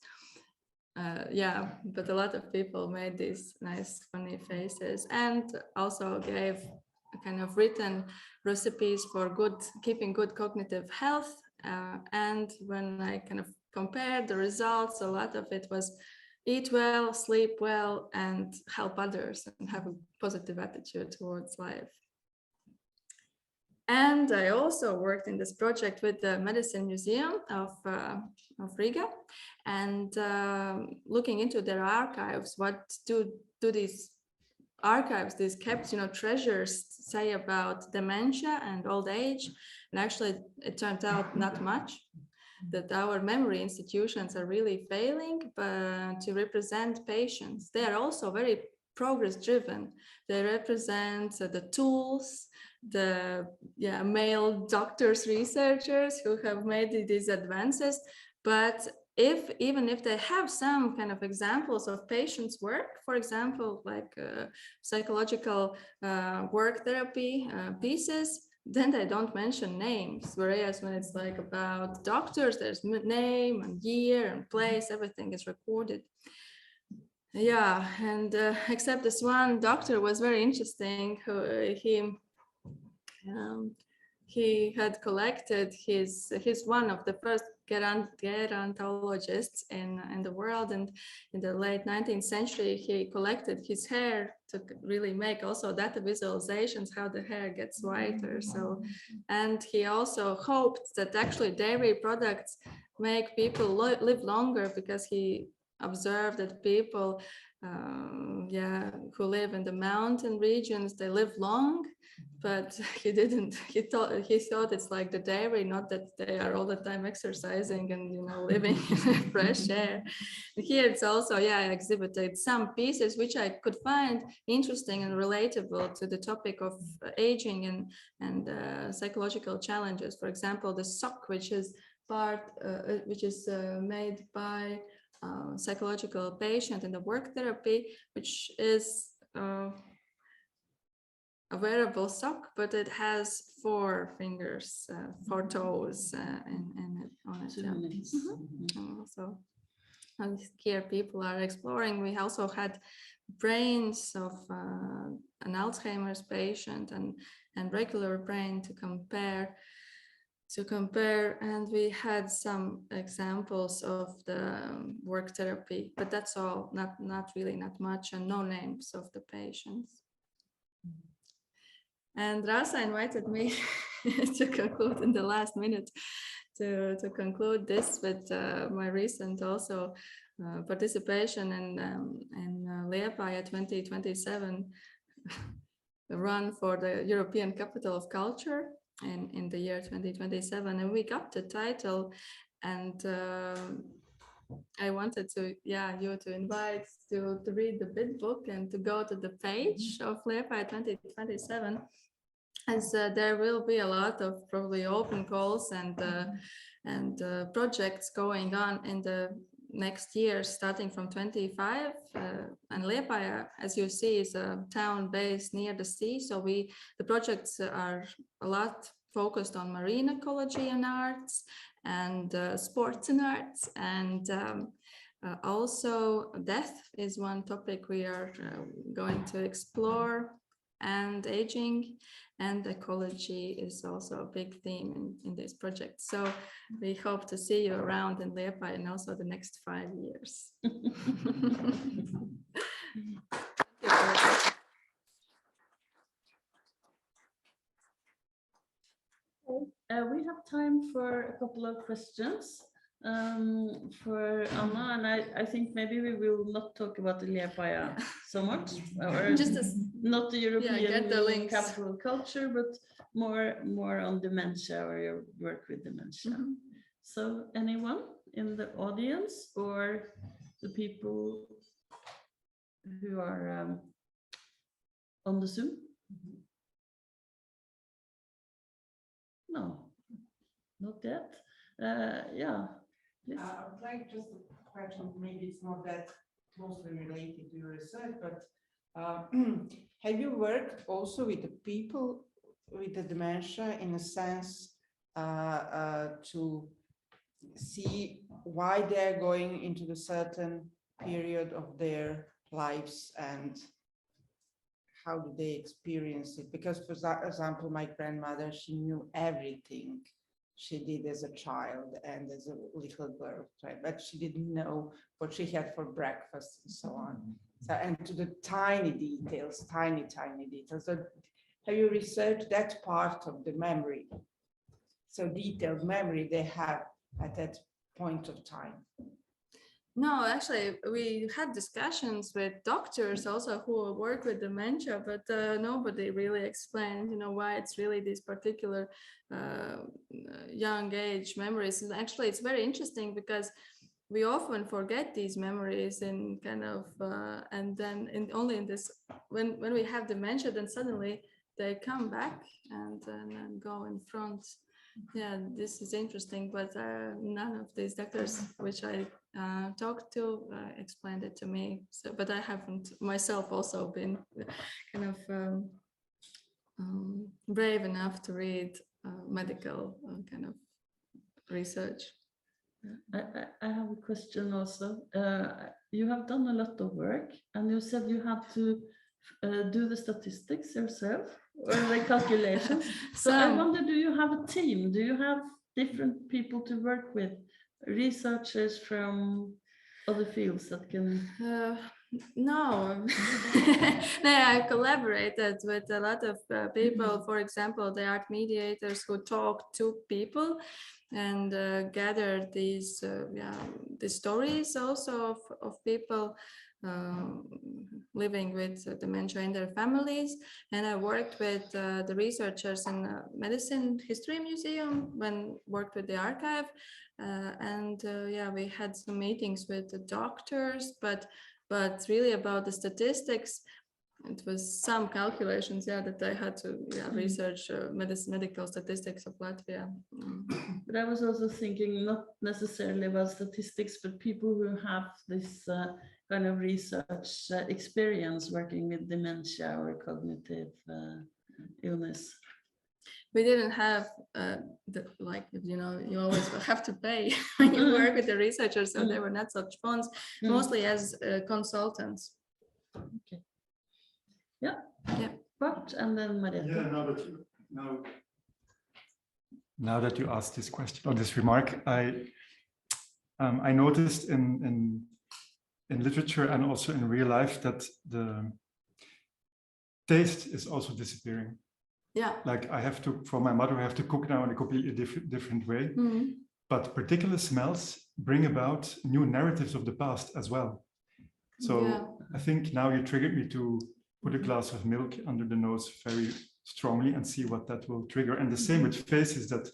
But a lot of people made these nice funny faces, and also gave kind of written recipes for keeping good cognitive health. And when I kind of compared the results, a lot of it was eat well, sleep well, and help others, and have a positive attitude towards life. And I also worked in this project with the Medicine Museum of Riga, and looking into their archives. What do these archives, these kept, treasures, say about dementia and old age? And actually, it turned out not much. That our memory institutions are really failing to represent patients. They are also very progress driven. They represent the tools, the male doctors, researchers who have made these advances. But even if they have some kind of examples of patients' work, for example, like psychological work therapy pieces, then they don't mention names. Whereas when it's like about doctors, there's name and year and place, everything is recorded. Yeah, and except this one doctor was very interesting. He had collected his one of the first gerontologists in the world, and in the late 19th century he collected his hair to really make also data visualizations how the hair gets whiter. So, and he also hoped that actually dairy products make people live longer, because he observed that people who live in the mountain regions, they live long. But he thought it's like the dairy, not that they are all the time exercising and living in fresh air. And here it's also exhibited some pieces which I could find interesting and relatable to the topic of aging and psychological challenges. For example, the sock, which is made by psychological patient in the work therapy, which is a wearable sock, but it has 4 fingers, 4 toes on it. So here people are exploring. We also had brains of an Alzheimer's patient and regular brain to compare. And we had some examples of the work therapy, but that's all, not much, and no names of the patients. And Rasa invited me to conclude in the last minute to conclude this with my recent also participation in Liepāja 2027 run for the European Capital of Culture in the year 2027, and we got the title. And I wanted to you to invite to read the bid book and to go to the page of Liepāja 2027, as there will be a lot of probably open calls and projects going on in the next year, starting from 25. And Liepāja, as you see, is a town based near the sea. So the projects are a lot focused on marine ecology and arts, and sports and arts, and also death is one topic we are going to explore, and aging and ecology is also a big theme in this project. So we hope to see you around in Liepāja and also the next 5 years. We have time for a couple of questions for Anna, and I think maybe we will not talk about the Liepāja so much, or not the European capital of culture, but more on dementia, or your work with dementia. So anyone in the audience or the people who are on the Zoom? No, not yet. Please. I would like just a question, maybe it's not that closely related to your research, but have you worked also with the people with the dementia in a sense to see why they're going into the certain period of their lives and how do they experience it? Because, for example, my grandmother, she knew everything she did as a child and as a little girl, right? But she didn't know what she had for breakfast and so on. So, and to the tiny details, tiny details. So Have you researched that part of the memory? So detailed memory they have at that point of time. No, actually, we had discussions with doctors also who work with dementia, but nobody really explained, why it's really these particular young age memories. And actually, it's very interesting because we often forget these memories in kind of, and then only in this, when we have dementia, then suddenly they come back and go in front. Yeah, this is interesting, but none of these doctors which I talked to explained it to me. So, but I haven't myself also been kind of brave enough to read medical kind of research. I have a question also. You have done a lot of work, and you said you had to do the statistics yourself or the calculations. So I wonder, do you have a team? Do you have different people to work with, researchers from other fields that can? No, no, I collaborated with a lot of people. For example, the art mediators who talk to people and gather these the stories also of people living with dementia in their families. And I worked with the researchers in the Medicine History Museum when worked with the archive. Yeah, we had some meetings with the doctors, but really about the statistics, it was some calculations, that I had to research medical statistics of Latvia. But I was also thinking not necessarily about statistics, but people who have this kind of research experience working with dementia or cognitive illness. We didn't have you always have to pay when you work with the researchers, so there were not such funds, mostly as consultants. Okay. Yeah. But and then Marietta. Yeah, now that you asked this question or this remark, I noticed in literature and also in real life that the taste is also disappearing. Yeah. Like for my mother, I have to cook now in a completely different way. But particular smells bring about new narratives of the past as well. So I think now you triggered me to put a glass of milk under the nose very strongly and see what that will trigger. And the same with faces, that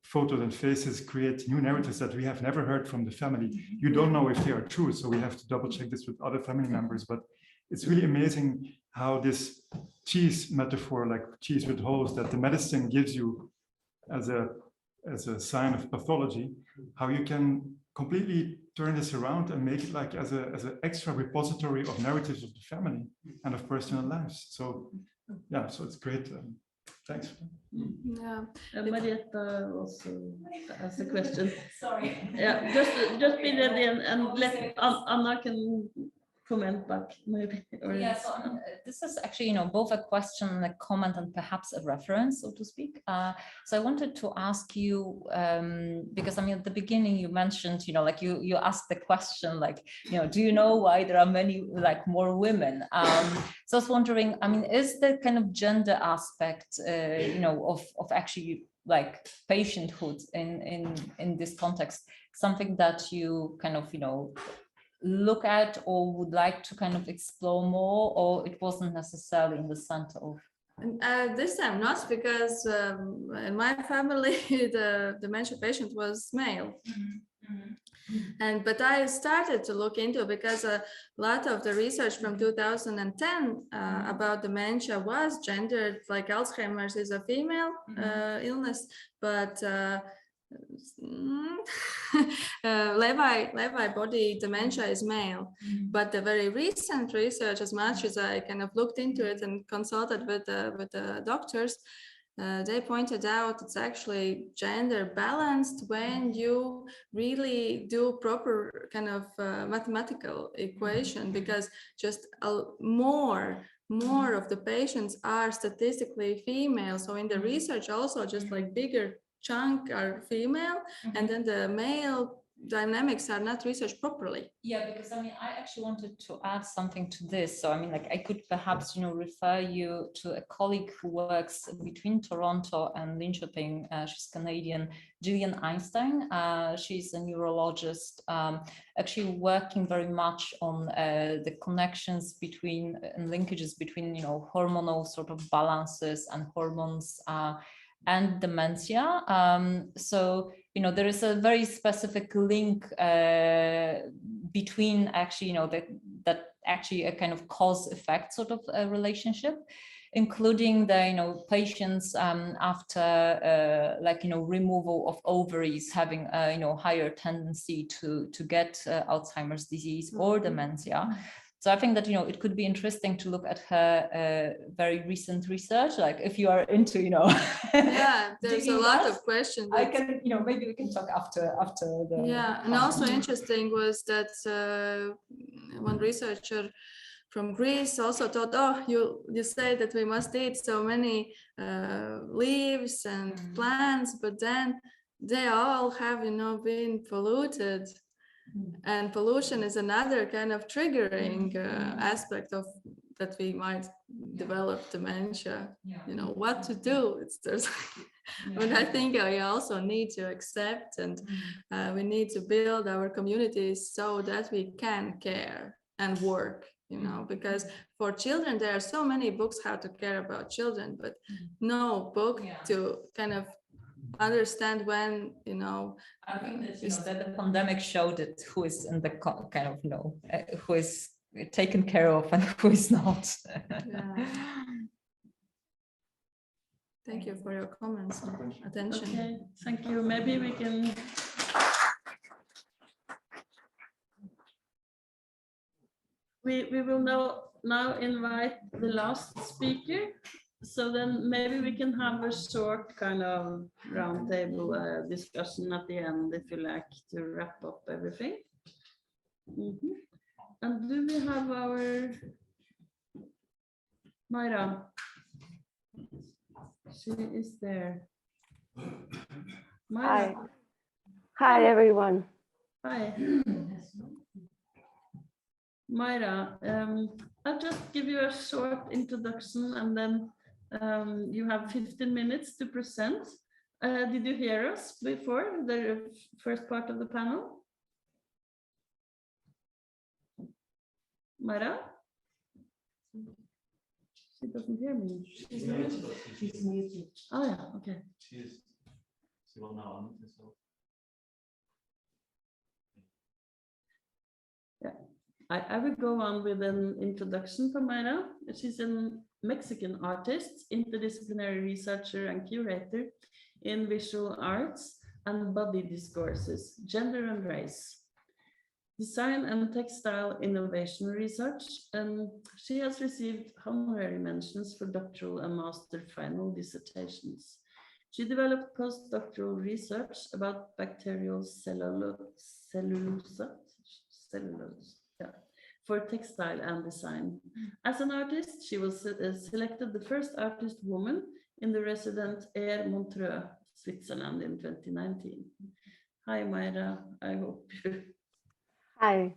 photos and faces create new narratives that we have never heard from the family. You don't know if they are true, so we have to double check this with other family members. But it's really amazing how this cheese metaphor, like cheese with holes, that the medicine gives you as a sign of pathology, how you can completely turn this around and make it like as an extra repository of narratives of the family and of personal lives. So yeah, so it's great. Thanks. Yeah. Marietta also has a question. Sorry. Yeah, just be ready and let Anna can comment back maybe. Yeah, so this is actually, both a question and a comment and perhaps a reference, so to speak. So I wanted to ask you, because at the beginning you mentioned, like you asked the question, like, do you know why there are many, like, more women? So I was wondering, is the kind of gender aspect, of actually like patienthood in this context something that you kind of, look at or would like to kind of explore more, or it wasn't necessarily in the center of? This time not, because in my family the dementia patient was male. But I started to look into it because a lot of the research from 2010 about dementia was gendered, like Alzheimer's is a female illness, but Lewy body dementia is male. But the very recent research, as much as I kind of looked into it and consulted with the doctors, they pointed out it's actually gender balanced when you really do proper kind of mathematical equation, because just more of the patients are statistically female. So in the research also just like bigger chunk are female, and then the male dynamics are not researched properly. Yeah, because I mean, I actually wanted to add something to this. So I mean, like I could perhaps, refer you to a colleague who works between Toronto and Linköping. She's Canadian, Gillian Einstein. She's a neurologist, actually working very much on the connections between and linkages between, hormonal sort of balances and hormones and dementia. So there is a very specific link between actually, that actually a kind of cause-effect sort of relationship, including the, patients after removal of ovaries having higher tendency to get Alzheimer's disease or dementia. So I think that, it could be interesting to look at her very recent research, like if you are into, Yeah, there's a lot of questions. I can, maybe we can talk after the. Yeah, and also interesting was that one researcher from Greece also thought, oh, you say that we must eat so many leaves and plants, but then they all have, been polluted. And pollution is another kind of triggering aspect of that we might develop dementia. What to do. But I think we also need to accept, and we need to build our communities so that we can care and work. Because for children there are so many books how to care about children, but no book to kind of understand when I think that the pandemic showed it who is in the kind of who is taken care of and who is not. Yeah. Thank you for your comments and attention. Okay, thank you. Maybe we can. We will now invite the last speaker. So then maybe we can have a short kind of roundtable discussion at the end, if you like, to wrap up everything. And do we have our Myra? She is there. Myra. Hi, everyone. Hi. Myra, I'll just give you a short introduction, and then you have 15 minutes to present. Did you hear us before the first part of the panel? Myra? She doesn't hear me. She's muted. She's muted. Oh yeah, okay. She will now unmute herself. Yeah, I will go on with an introduction for Myra. She's a Mexican artist, interdisciplinary researcher and curator in visual arts and body discourses, gender and race, design and textile innovation research, and she has received honorary mentions for doctoral and master final dissertations. She developed postdoctoral research about bacterial cellulose for textile and design. As an artist, she was selected the first artist woman in the resident Air Montreux, Switzerland in 2019. Hi, Myra. I hope you. Hi.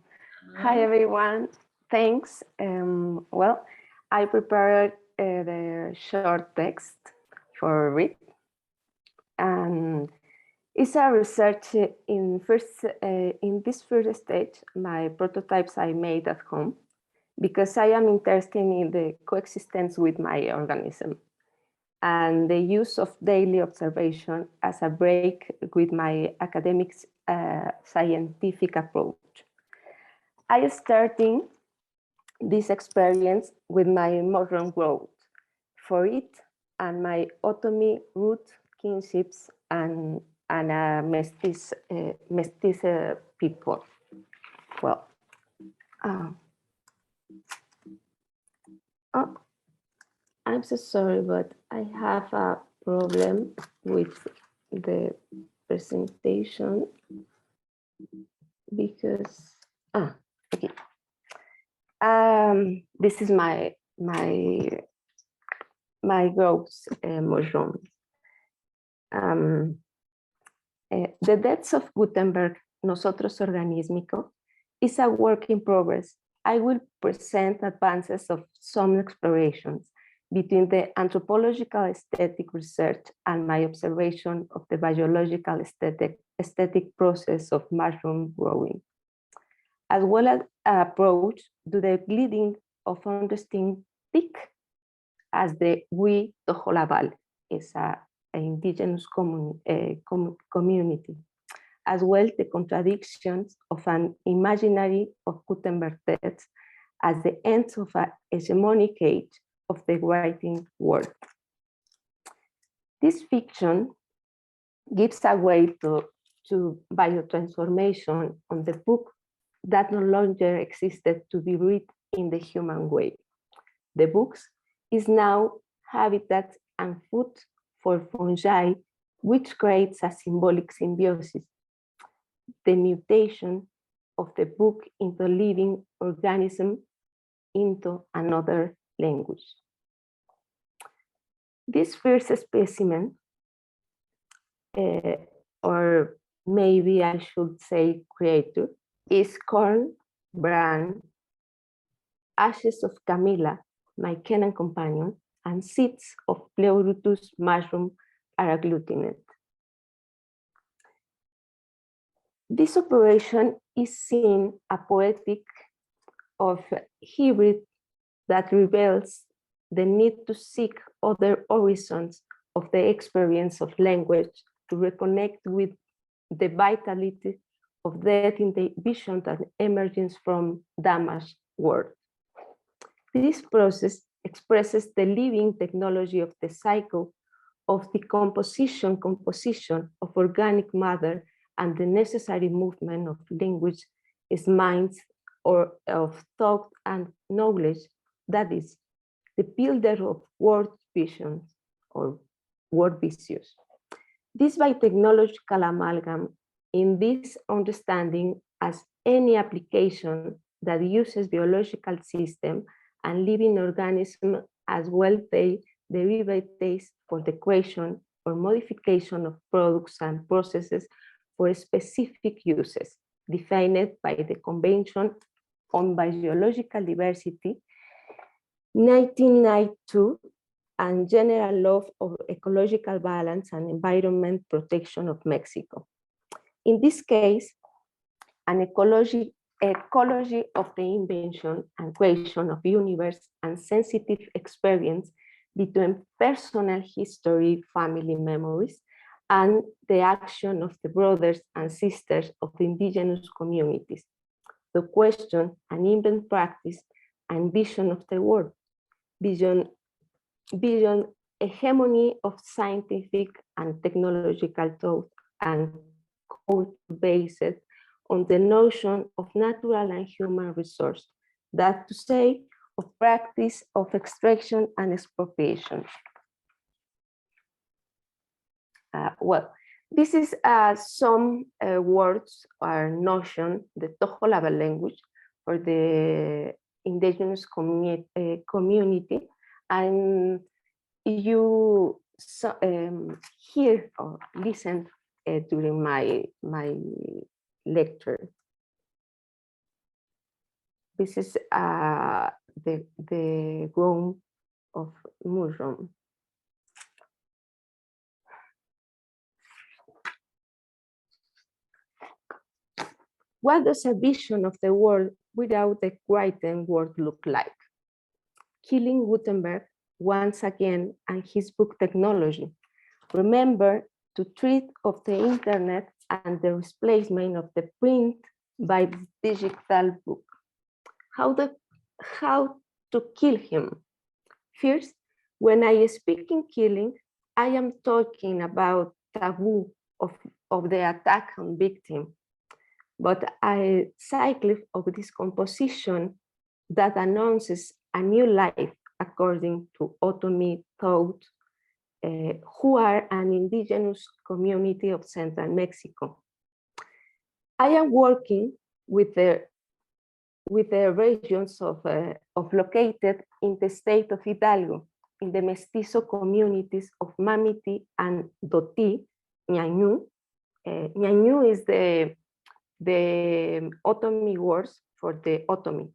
Hi, everyone. Thanks. Well, I prepared the short text for read. And it's a research in this first stage, my prototypes I made at home, because I am interested in the coexistence with my organism and the use of daily observation as a break with my academic scientific approach. I started this experience with my modern growth for it and my automy root kinships and mestiz people. Well, oh, I'm so sorry, but I have a problem with the presentation because okay. This is my growth mushroom. The deaths of Gutenberg Nosotros Organísmico, is a work in progress. I will present advances of some explorations between the anthropological aesthetic research and my observation of the biological aesthetic process of mushroom growing, as well as an approach to the leading of understanding TIC as the we Tojolabal is an indigenous community, as well the contradictions of an imaginary of Gutenberg text as the end of a hegemonic age of the writing world. This fiction gives a way to biotransformation on the book that no longer existed to be read in the human way. The books is now habitat and food for fungi, which creates a symbolic symbiosis, the mutation of the book into living organism into another language. This first specimen, or maybe I should say creator, is corn, bran, ashes of Camilla, my Kenyan companion, and seeds of Pleurotus mushroom are agglutinate. This operation is seen a poetic of hybrid that reveals the need to seek other horizons of the experience of language to reconnect with the vitality of that in the vision that emerges from damaged world. This process expresses the living technology of the cycle of the composition of organic matter and the necessary movement of language is minds or of thought and knowledge, that is, the builder of word visions or word vicious. This biotechnological amalgam in this understanding as any application that uses biological system and living organism as well they derivatives for the creation or modification of products and processes for specific uses, defined by the Convention on Biological Diversity, 1992, and General Law of Ecological Balance and Environment Protection of Mexico. In this case, an ecology of the invention and creation of universe and sensitive experience between personal history, family memories, and the action of the brothers and sisters of the indigenous communities, the question and invent practice and vision of the world, vision hegemony of scientific and technological thought and code based on the notion of natural and human resource, that to say of practice of extraction and expropriation. Well, this is some words or notion, the Tojolabal language for the indigenous community, and you hear or listen during my lecture. This is the grown of mushroom. What does a vision of the world without the written word look like? Killing Gutenberg once again and his book technology. Remember to treat of the internet and the replacement of the print by the digital book. How to kill him? First, when I speak in killing, I am talking about taboo of the attack on victim, but a cycle of decomposition that announces a new life according to Otomi Thought, who are an indigenous community of Central Mexico. I am working with the regions of located in the state of Hidalgo, in the mestizo communities of Mamiti and Doti, Ñañú. Ñañú is the the Otomi words for the Otomi.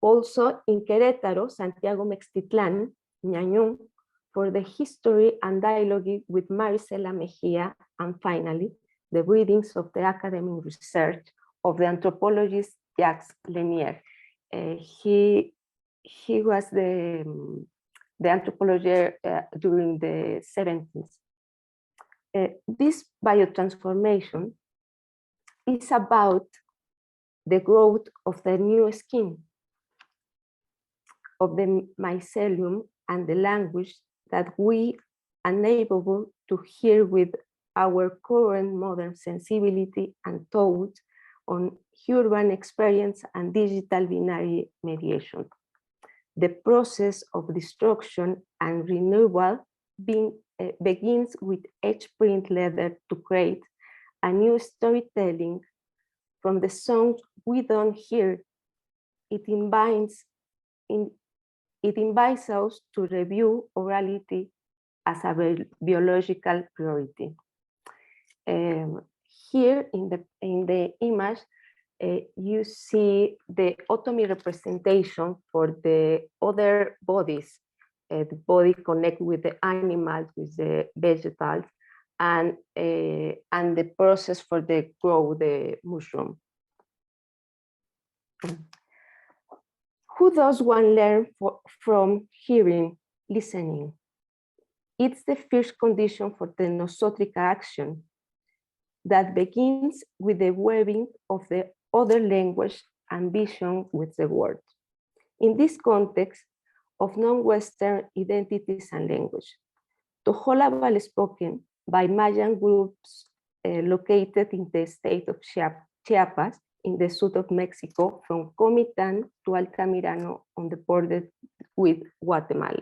Also in Querétaro, Santiago Mextitlán, Ñañú, for the history and dialogue with Marisela Mejia, and finally, the readings of the academic research of the anthropologist Jacques Lanier. He was the anthropologist during the 70s. This biotransformation is about the growth of the new skin, of the mycelium and the language that we are unable to hear with our current modern sensibility and thought on urban experience and digital binary mediation. The process of destruction and renewal begins with edge-print leather to create a new storytelling from the songs we don't hear. It invites us to review orality as a biological priority. Here in the image, you see the Otomi representation for the other bodies. The body connect with the animals, with the vegetables, and the process for the grow the mushroom. Who does one learn from hearing, listening? It's the first condition for the nosotrica action that begins with the weaving of the other language and vision with the word. In this context of non-Western identities and language, Tojolabal spoken by Mayan groups located in the state of Chiapas in the south of Mexico, from Comitán to Altamirano on the border with Guatemala.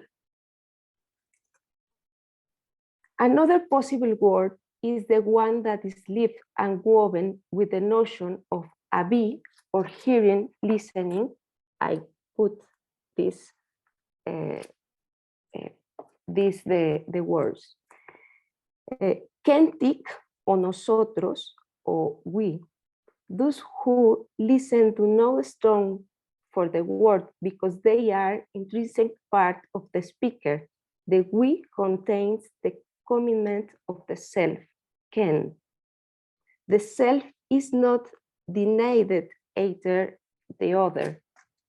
Another possible word is the one that is lived and woven with the notion of abi, or hearing, listening. I put the words. Kentik, o nosotros, or we. Those who listen do not strong for the word because they are intrinsic part of the speaker. The we contains the commitment of the self, Ken. The self is not denied either the other.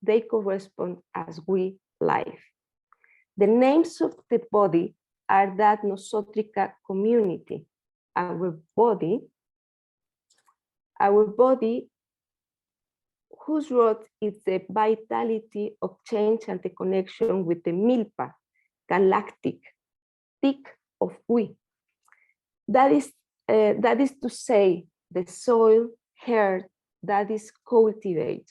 They correspond as we life. The names of the body are that nosotrica community. Our body, whose root is the vitality of change and the connection with the milpa, galactic, thick of we. That is to say, the soil, earth that is cultivated,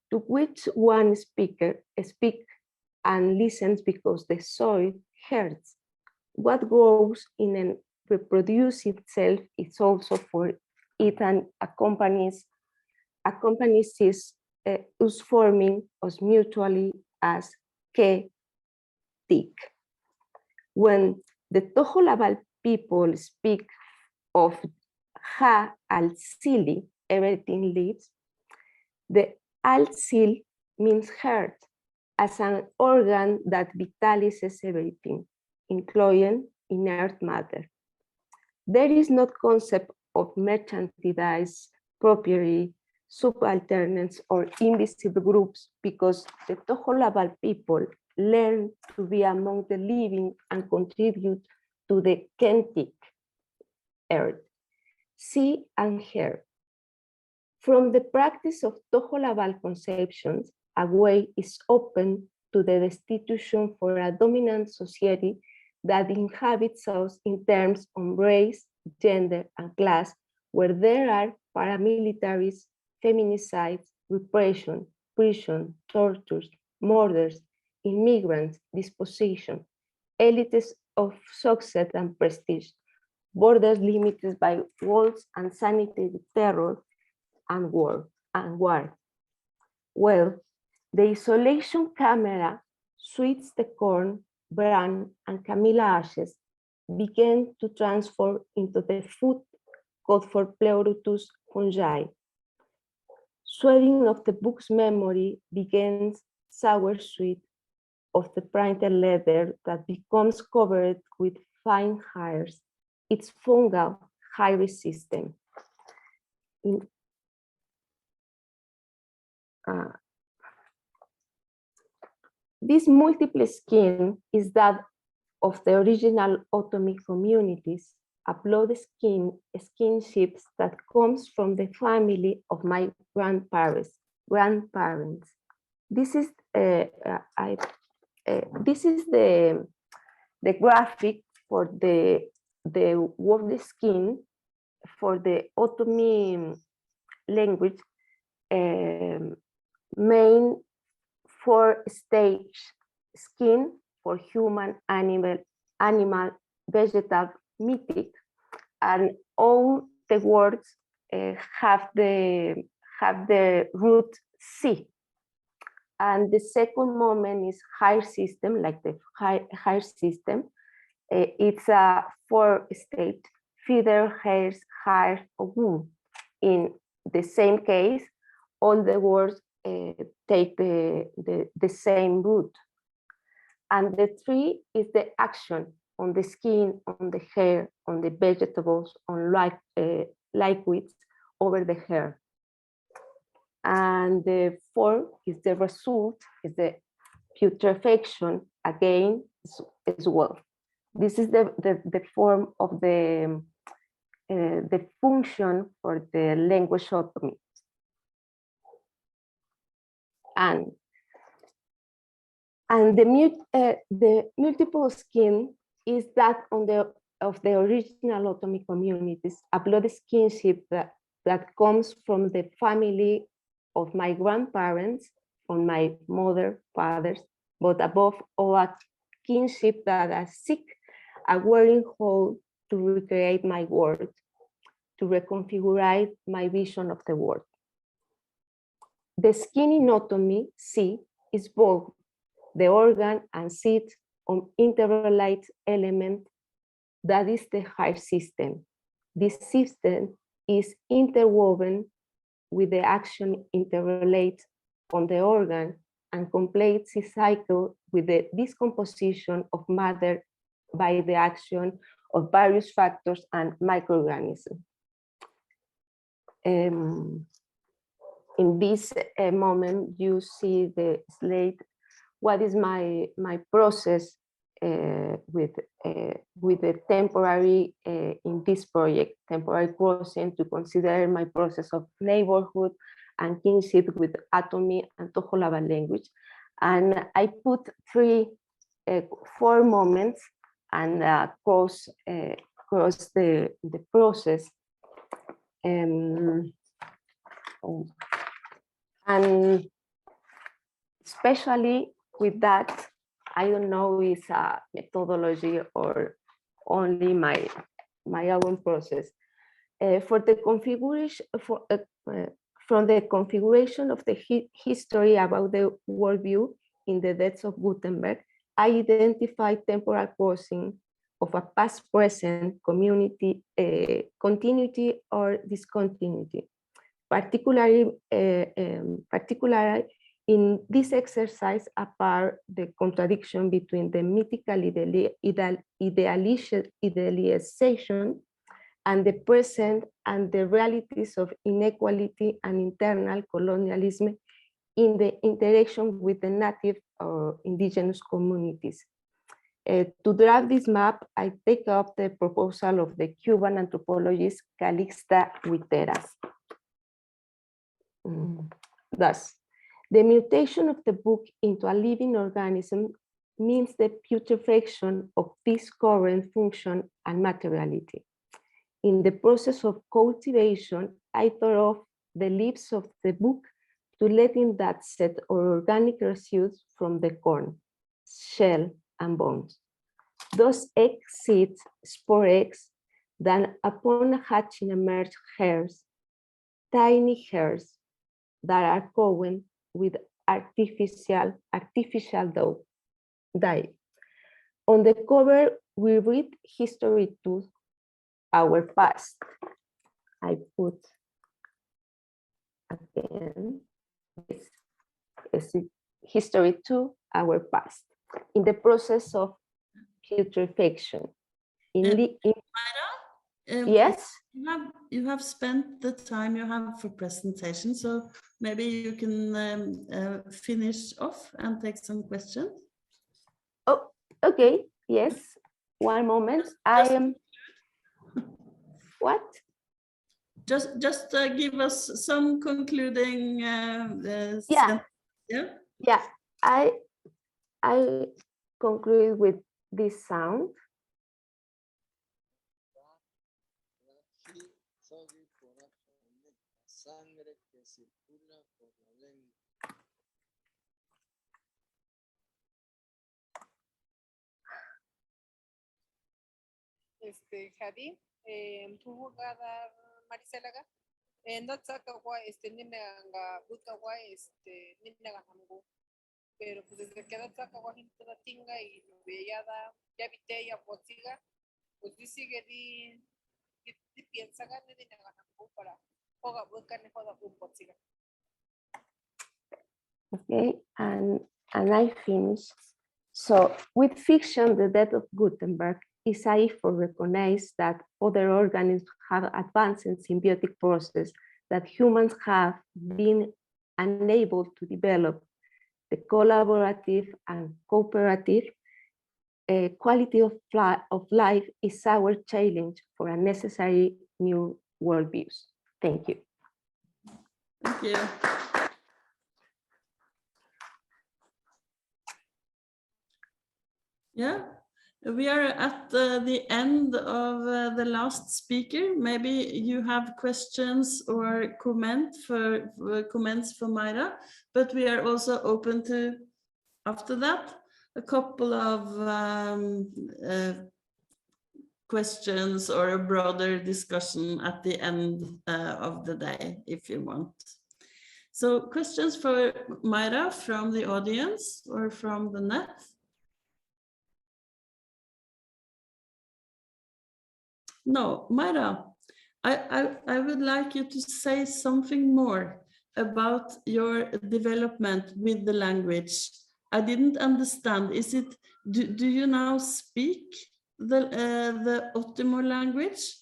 to which one speaker speaks and listens because the soil hurts. What grows in and reproduces itself is also for it and accompanies us forming us mutually as ke tik. When the Tojolabal people speak of ha al sili, everything lives, the al sil means heart, as an organ that vitalizes everything, including inert matter. There is no concept of merchandise, property, subalternates, or invisible groups because the Tojolabal people learn to be among the living and contribute to the Kentik earth, see and hear. From the practice of Tojolabal conceptions, a way is open to the destitution for a dominant society that inhabits us in terms of race, gender, and class, where there are paramilitaries, feminicides, repression, prison, tortures, murders, immigrants, dispossession, elites of success and prestige, borders limited by walls and sanitary terror and war. Well, the isolation camera sweeps the corn, bran, and Camilla ashes began to transform into the food code for pleurotus fungi. Sweating of the book's memory begins sour sweet of the printed leather that becomes covered with fine hairs. It's fungal hairy system. This multiple skin is that of the original Otomi communities, a blood skinships that comes from the family of my grandparents. This is the graphic for the word skin for the Otomi language, main 4-stage skin for human, animal, vegetal, mythic, and all the words have the root C. And the second moment is hair system, like the hair system. It's a 4-stage: feather, hairs, hair, or wool. In the same case, all the words take the same root. And the 3 is the action on the skin, on the hair, on the vegetables, on liquids over the hair. And the 4 is the result, is the putrefaction again as well. This is the form of the function for the language Otomi. And the multiple skin is that of the original Otomi communities, a blood skinship that comes from the family of my grandparents, from my mother, fathers, but above all a kinship that I seek a wearing whole to recreate my world, to reconfigure my vision of the world. The skin in Otomi, C, is both the organ and seat on interrelate element that is the hair system. This system is interwoven with the action interrelate on the organ and completes its cycle with the decomposition of matter by the action of various factors and microorganisms. In this moment, you see the slide. What is my process with the temporary in this project, temporary crossing, to consider my process of neighborhood and kinship with Otomi and Toholaba language. And I put 4 moments and cross the process. And especially with that, I don't know if it's a methodology or only my own process. For the configuration, from the configuration of the history about the worldview in the deaths of Gutenberg, I identified temporal crossing of a past-present community, continuity or discontinuity. Particularly in this exercise, apart the contradiction between the mythical idealization and the present and the realities of inequality and internal colonialism in the interaction with the native or indigenous communities. To draft this map, I take up the proposal of the Cuban anthropologist Calixta Guiteras. Thus, the mutation of the book into a living organism means the putrefaction of this current function and materiality. In the process of cultivation, I tore off the leaves of the book to let in that set or organic residues from the corn, shell, and bones. Those egg seeds, spore eggs, then upon hatching emerge hairs, tiny hairs that are covered with artificial dye. On the cover, we read history to our past. I put again, is history to our past in the process of putrefaction. Yes. You have spent the time you have for presentation, so maybe you can finish off and take some questions. Oh, okay. Yes. One moment. I am. What? Just give us some concluding. Yeah. Yeah. Yeah. I conclude with this sound. Jadi tuhugadar Mariselaga not sakawa ninaga butawa ninaga hamgu pero pues desde que da sakawa hinta tinga y bellada ya vite ya posiga pues sigue di piensa que ninaga hamgu para hoga busca ne hoga posiga. Okay, and I finish. So with fiction, the death of Gutenberg is a for recognize that other organisms have advanced in symbiotic process that humans have been unable to develop. The collaborative and cooperative quality of life is our challenge for a necessary new worldviews. Thank you. Thank you. Yeah, we are at the end of the last speaker. Maybe you have questions or comments for Mayra, but we are also open to, after that, a couple of questions or a broader discussion at the end of the day, if you want. So questions for Mayra from the audience or from the net? No, Mayra, I would like you to say something more about your development with the language. I didn't understand. Is it, do you now speak the Otomo language,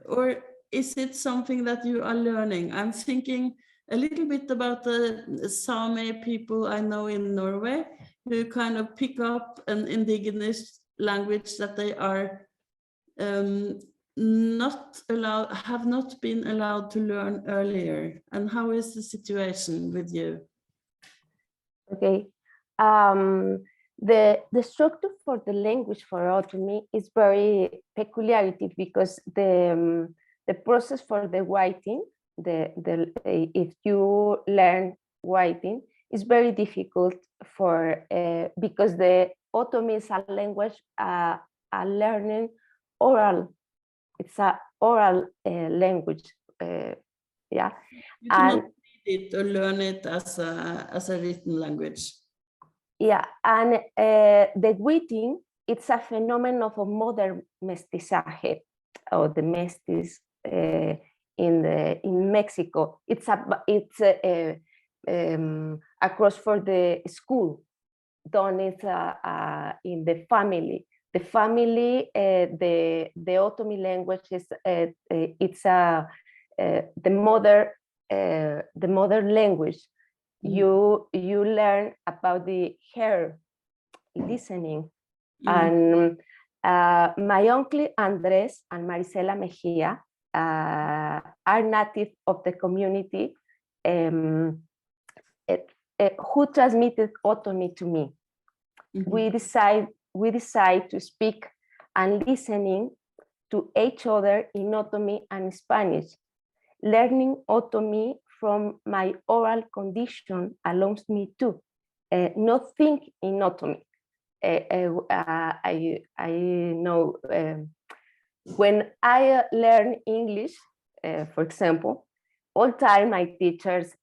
or is it something that you are learning? I'm thinking a little bit about the Sami people I know in Norway, who kind of pick up an indigenous language that they are have not been allowed to learn earlier. And how is the situation with you? Okay. The structure for the language for Otomi is very peculiarity because the process for the writing, if you learn writing, is very difficult for because the Otomi is a language a learning oral. It's an oral language, yeah. You cannot read it or learn it as a written language. Yeah, and the writing, it's a phenomenon of a modern mestizaje, or the mestis in Mexico. It's across for the school, done it in the family. The family, the Otomi language is it's the mother language. You learn about the hair listening, and my uncle Andres and Marisela Mejia are native of the community who transmitted Otomi to me. We decide to speak and listening to each other in Otomi and Spanish. Learning Otomi from my oral condition allows me to not think in Otomi. I know when I learn English, for example, all time my teachers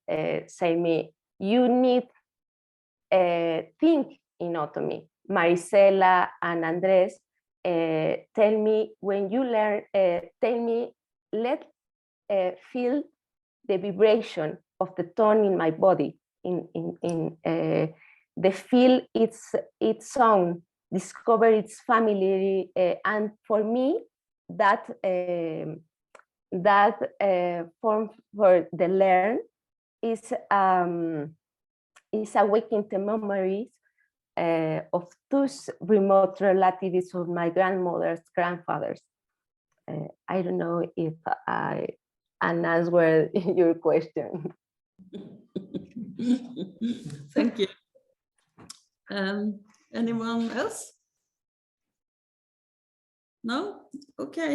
say me, you need think in Otomi. Marisela and Andres tell me, when you learn, tell me, let feel the vibration of the tone in my body, the feel its own, discover its family, and for me that form for the learn is awakening the memories of those remote relatives of my grandmother's grandfathers. I don't know if I answered your question. Thank you. Anyone else? No? Okay.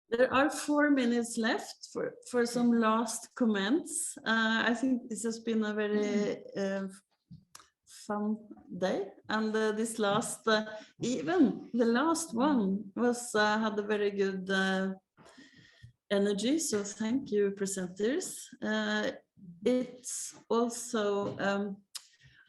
There are 4 minutes left for some last comments. I think this has been a very fun day, and this last, even the last one was had a very good energy. So thank you, presenters. It's also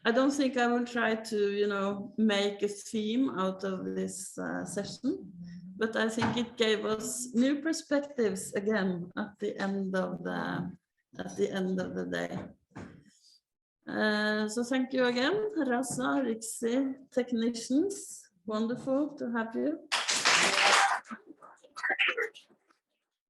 I don't think I will try to make a theme out of this session, but I think it gave us new perspectives again at the end of the day. So thank you again, Rasa, RIXC technicians. Wonderful to have you.